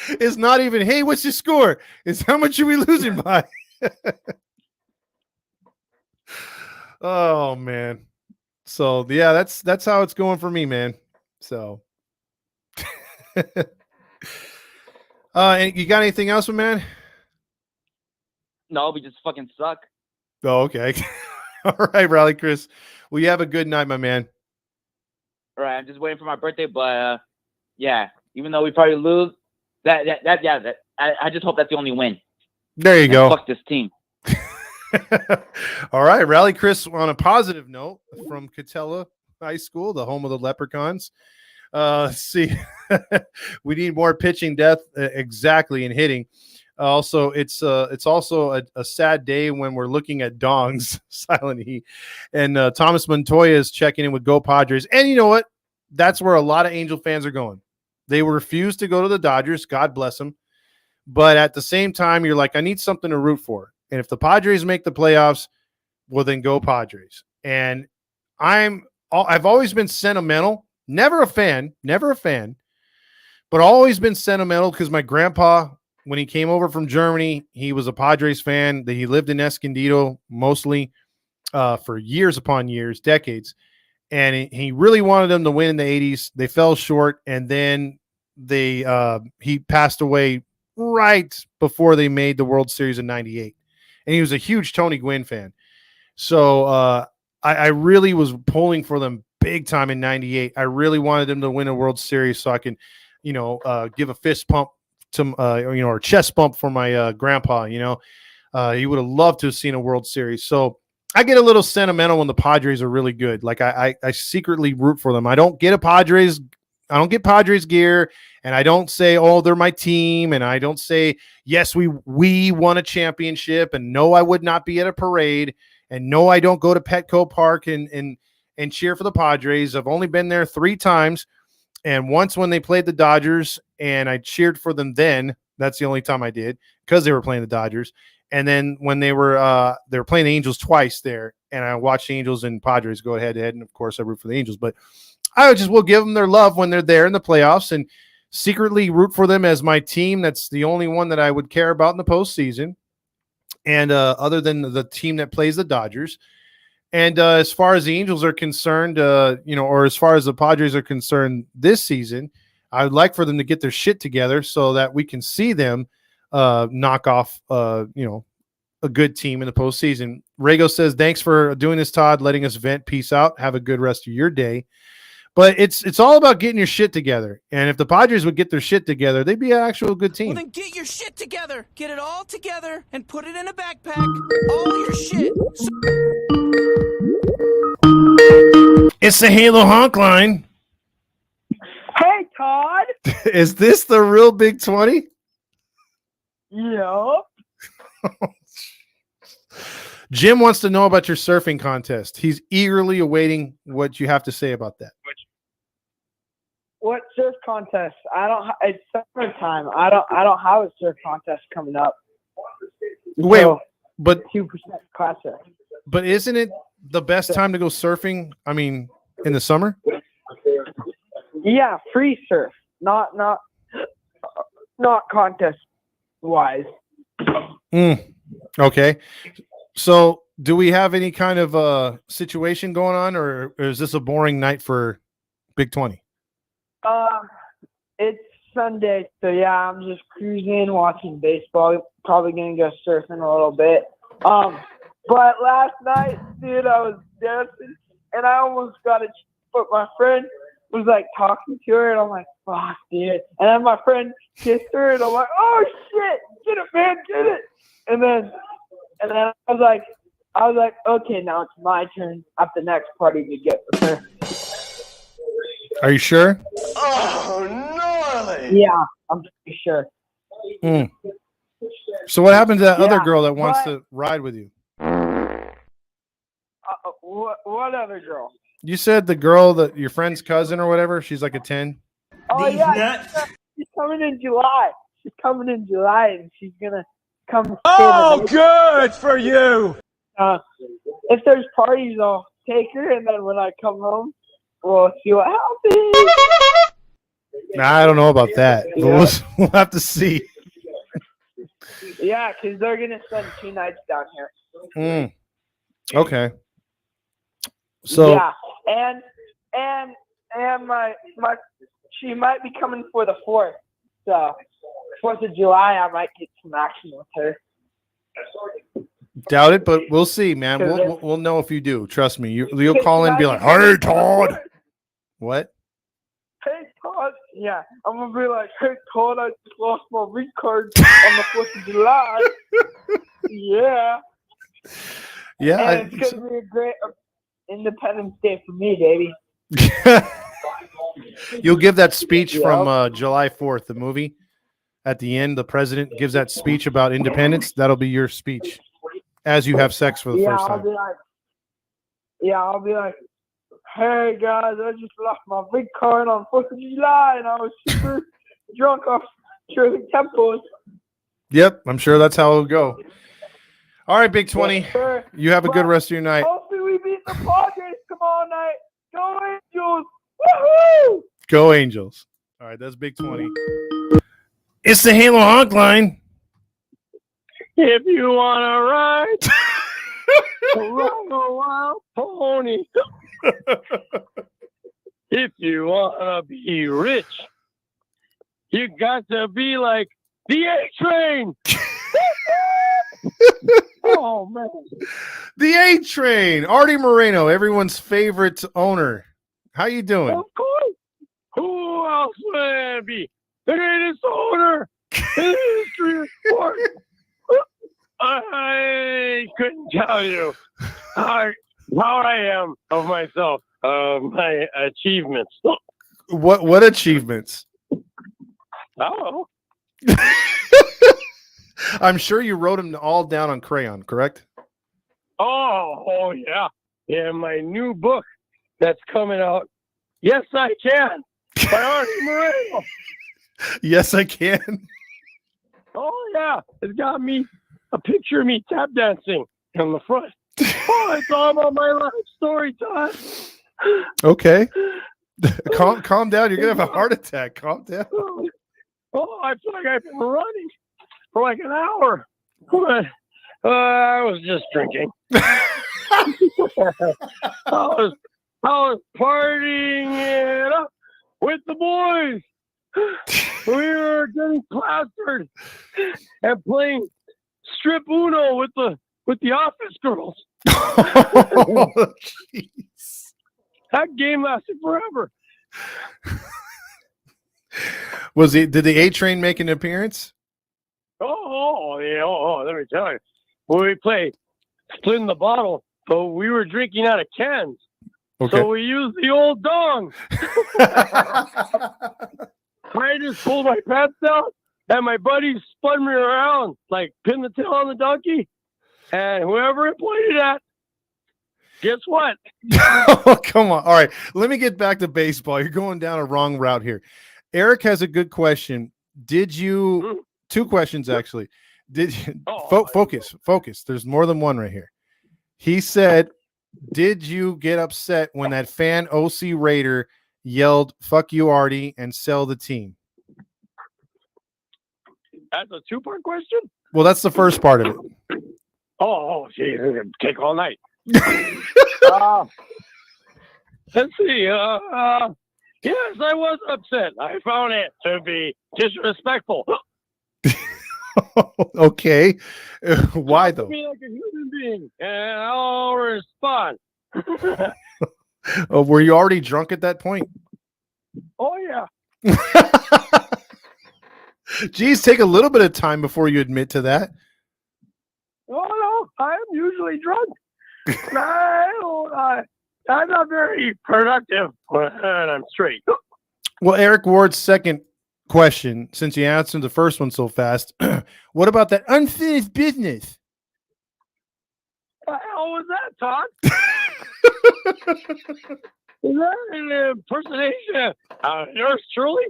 It's not even, hey, what's your score? It's how much are we losing by? Oh man. So yeah, that's how it's going for me, man. So and you got anything else, man? No, we just fucking suck. Oh, okay. All right, Rally Chris. Well, you have a good night, my man. All right, I'm just waiting for my birthday, but yeah, even though we probably lose, I just hope that's the only win. There you go. Fuck this team. All right, Rally Chris. On a positive note, from Catella High School, the home of the Leprechauns. Let's see, we need more pitching depth, exactly, in hitting. Also, it's also a sad day when we're looking at dongs, Silent E. And Thomas Montoya is checking in with Go Padres. And you know what? That's where a lot of Angel fans are going. They refuse to go to the Dodgers. God bless them. But at the same time, you're like, I need something to root for. And if the Padres make the playoffs, well, then go Padres. And I've always been sentimental. Never a fan, but always been sentimental because my grandpa, when he came over from Germany, he was a Padres fan. He lived in Escondido mostly for years upon years, decades. And he really wanted them to win in the 80s. They fell short, and then he passed away right before they made the World Series in 98. And he was a huge Tony Gwynn fan. So I really was pulling for them big time in 98. I really wanted them to win a World Series so I can, give a fist pump to, or chest bump for my grandpa. He would have loved to have seen a World Series. So I get a little sentimental when the Padres are really good. Like I secretly root for them. I don't get Padres gear, and I don't say, oh, they're my team, and I don't say, yes, we won a championship, and no, I would not be at a parade, and no, I don't go to Petco Park and cheer for the Padres. I've only been there 3 times, and once when they played the Dodgers, and I cheered for them then. That's the only time I did because they were playing the Dodgers. And then when they were playing the Angels twice there, and I watched the Angels and Padres go head to head, and of course I root for the Angels, but I just will give them their love when they're there in the playoffs and secretly root for them as my team. That's the only one that I would care about in the postseason. And other than the team that plays the Dodgers. And as far as the Angels are concerned, or as far as the Padres are concerned this season, I would like for them to get their shit together so that we can see them knock off, a good team in the postseason. Rago says, thanks for doing this, Todd, letting us vent. Peace out. Have a good rest of your day. But it's all about getting your shit together. And if the Padres would get their shit together, they'd be an actual good team. Well, then get your shit together. Get it all together and put it in a backpack. All your shit. It's the Halo Honk line. Hey, Todd. Is this the real Big 20? Yep. Jim wants to know about your surfing contest. He's eagerly awaiting what you have to say about that. What surf contest? It's summertime. I don't have a surf contest coming up. Wait, but 2% classic. But isn't it the best time to go surfing? I mean, in the summer? Yeah, free surf, not contest wise. Okay. So, do we have any kind of situation going on, or is this a boring night for Big 20? It's Sunday, so yeah, I'm just cruising, watching baseball. Probably gonna go surfing a little bit. But last night, dude, I was dancing and I almost got a. But my friend was like talking to her, and I'm like, fuck, dude. And then my friend kissed her, and I'm like, oh shit, get it, man, get it. And then I was like, okay, now it's my turn at the next party to get with her. Are you sure? Oh, gnarly! Yeah, I'm pretty sure. Mm. So what happened to that other Yeah, girl that wants but- to ride with you? What other girl? You said the girl that your friend's cousin or whatever. She's like a 10. Oh yeah, she's coming in July. She's coming in July, and she's gonna come. Stay Oh, the night. good for you! If there's parties, I'll take her, and then when I come home, we'll see what happens. Nah, I don't know about that, but we'll have to see. Yeah, because they're gonna spend 2 nights down here. Mm. Okay. So yeah, and my she might be coming for the 4th. So 4th of July, I might get some action with her. doubt it, but we'll see, man. We'll know if you do. Trust me. You'll call in and be like, "Hey, Todd." What? Hey, Todd. Yeah, I'm gonna be like, hey, Todd, I just lost my ring card on the 4th of July. Yeah. Yeah. And it's gonna be a great Independence Day for me, baby. You'll give that speech from July 4th, the movie. At the end, the president gives that speech about independence. That'll be your speech as you have sex for the first time. I'll be like, hey guys, I just lost my ring card on 4th of July, and I was super drunk off Shirley Temples. Yep, I'm sure that's how it'll go. All right, Big 20. Yes, sir. You have a good rest of your night. Hopefully we beat the Padres tomorrow night. Go Angels! Woohoo! Go Angels. All right, that's Big 20. It's the Halo Honk line. If you want to ride a wild pony. If you want to be rich, you got to be like the A-Train. Oh, man. The A-Train. Artie Moreno, everyone's favorite owner. How you doing? Of course. Who else would it be? The greatest owner in the history of sports. I couldn't tell you how proud I am of myself, my achievements. What achievements? Oh. I'm sure you wrote them all down on crayon, correct? Oh, yeah. Yeah, my new book that's coming out, Yes, I Can, by Artie Moreno. Yes, I can. Oh, yeah. It's got me, a picture of me tap dancing on the front. Oh, it's all about my life story, Todd. Okay. Calm down. You're going to have a heart attack. Calm down. Oh, I feel like I've been running for like an hour. But I was just drinking. I was partying it up with the boys. We were getting plastered and playing strip Uno with the office girls. Oh, jeez. That game lasted forever. Did the A-Train make an appearance? Oh, yeah. Oh, let me tell you. When we played splitting the bottle, but we were drinking out of cans. Okay. So we used the old dong. I just pulled my pants down, and my buddies spun me around, like pin the tail on the donkey. And whoever it pointed at, guess what? Oh, come on. All right. Let me get back to baseball. You're going down a wrong route here. Eric has a good question. Did you, 2 questions actually. Did you, focus. There's more than one right here. He said, did you get upset when that fan OC Raider yelled, "Fuck you, Artie," and sell the team? That's a 2-part question? Well, that's the first part of it. Oh, gee, it's going to take all night. Let's see. Yes, I was upset. I found it to be disrespectful. Okay. Why Talk to though? me like a human being, and I'll respond. Were you already drunk at that point? Oh, yeah. Geez, take a little bit of time before you admit to that. Oh, no, I'm usually drunk. I'm not very productive when I'm straight. Well, Eric Ward's second question, since you answered the first one so fast, what about that unfinished business? What the hell was that, Todd? Is that an impersonation? Yours truly?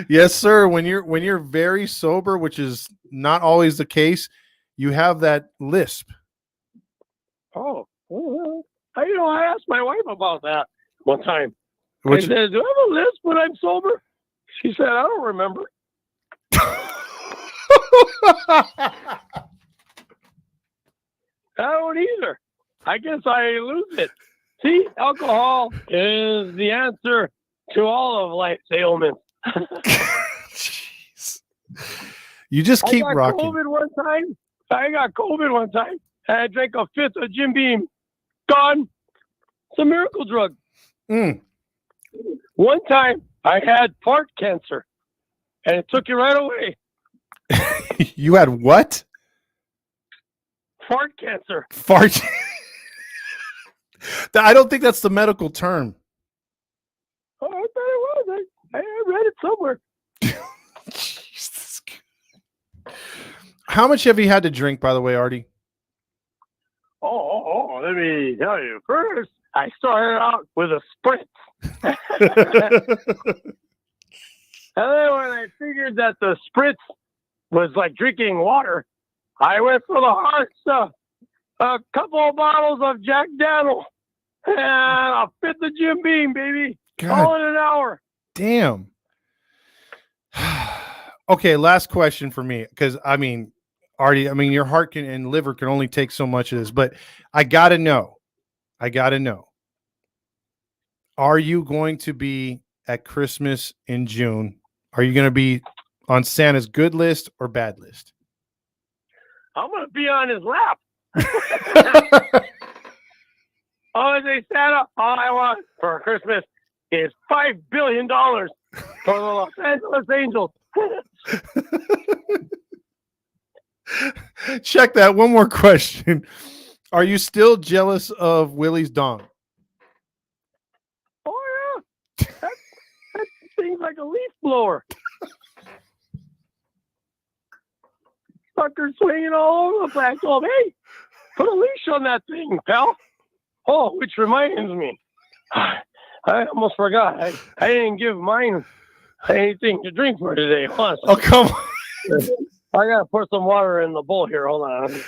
Yes, sir. When you're very sober, which is not always the case, you have that lisp. Oh, well, I asked my wife about that one time. Which- I said, do I have a lisp when I'm sober? She said, I don't remember. I don't either. I guess I lose it. See, alcohol is the answer to all of life's ailments. You just keep I got rocking. COVID one time. I got COVID one time. And I drank a fifth of Jim Beam. Gone. It's a miracle drug. Mm. One time I had fart cancer, and it took it right away. You had what? Fart cancer. Fart. I don't think that's the medical term. Oh, I thought it was. I read it somewhere. How much have you had to drink, by the way, Artie? Oh, let me tell you. First, I started out with a Sprint. And then when I figured that the Spritz was like drinking water, I went for the hard stuff. A couple of bottles of Jack Daniel and a fifth of Jim Beam, baby. God. All in an hour. Damn. Okay, last question for me, because Artie, your heart and liver can only take so much of this, but I gotta know. Are you going to be at Christmas in June? Are you going to be on Santa's good list or bad list? I'm going to be on his lap. I say, Santa, all I want for Christmas is $5 billion for the Los Angeles Angels. Check that. One more question. Are you still jealous of Willie's dong? Oh, yeah. That thing's like a leaf blower. Sucker swinging all over the place. I told him, hey, put a leash on that thing, pal. Oh, which reminds me. I almost forgot. I didn't give mine anything to drink for today. Honestly. Oh, come on. I got to pour some water in the bowl here. Hold on.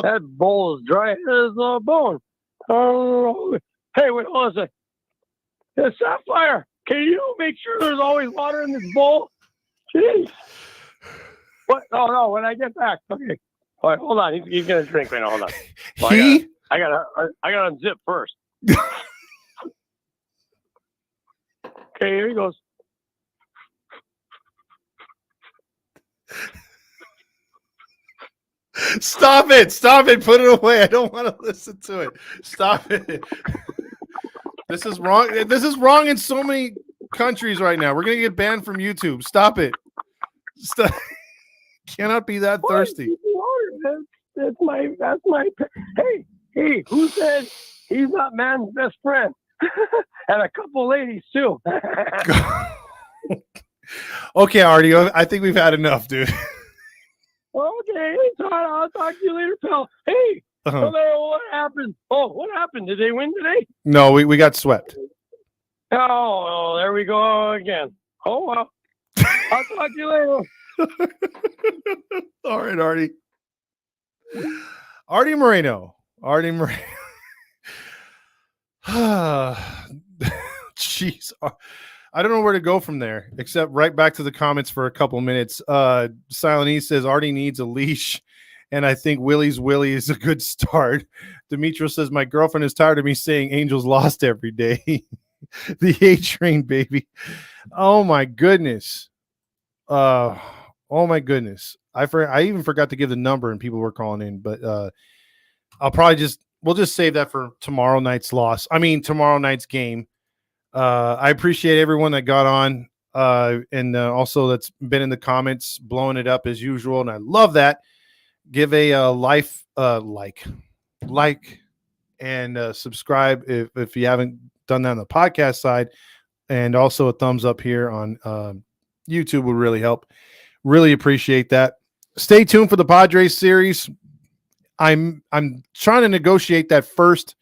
That bowl is dry as a bone. Hey, wait, hold on a sec. Sapphire, can you make sure there's always water in this bowl? Jeez. What? Oh, no, when I get back. Okay. All right, hold on. He's going to drink right now. Hold on. Well, I got to unzip first. Okay, here he goes. Stop it. Put it away. I don't want to listen to it. Stop it. This is wrong. This is wrong in so many countries right now. We're going to get banned from YouTube. Stop it. Stop. Cannot be that thirsty. That's my. Hey, who said he's not man's best friend? And a couple ladies too. Okay, Artie, I think we've had enough, dude. Okay, Todd, I'll talk to you later, pal. Hey, what happened? Oh, what happened? Did they win today? No, we got swept. Oh, there we go again. Oh, well. I'll talk to you later. All right, Artie. Artie Moreno. Jeez. I don't know where to go from there, except right back to the comments for a couple minutes. Silent E says Artie needs a leash, and I think Willie's Willie is a good start. Demetrio says my girlfriend is tired of me saying Angels lost every day. The A Train, baby. Oh my goodness. Oh my goodness. I even forgot to give the number and people were calling in, but we'll just save that for tomorrow night's game. I appreciate everyone that got on and also that's been in the comments blowing it up as usual, and I love that. Give a like and subscribe if you haven't done that on the podcast side, and also a thumbs up here on YouTube would really help. Really appreciate that. Stay tuned for the Padres series. I'm trying to negotiate that first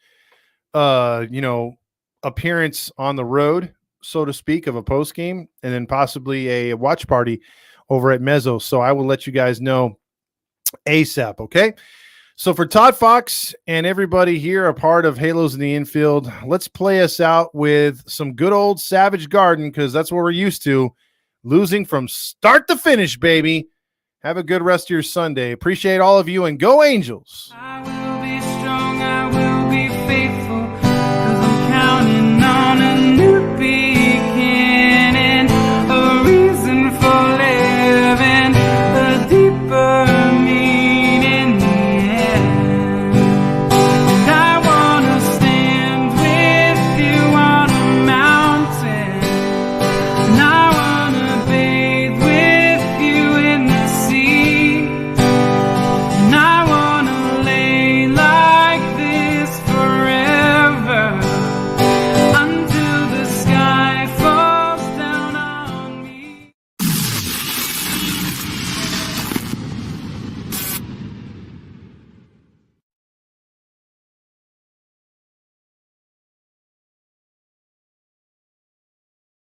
appearance on the road, so to speak, of a post game, and then possibly a watch party over at Mezzo. So I will let you guys know ASAP. Okay. So for Todd Fox and everybody here, a part of Halos in the Infield, let's play us out with some good old Savage Garden, because that's what we're used to, losing from start to finish, baby. Have a good rest of your Sunday. Appreciate all of you, and go Angels. I will be strong, I will be faithful.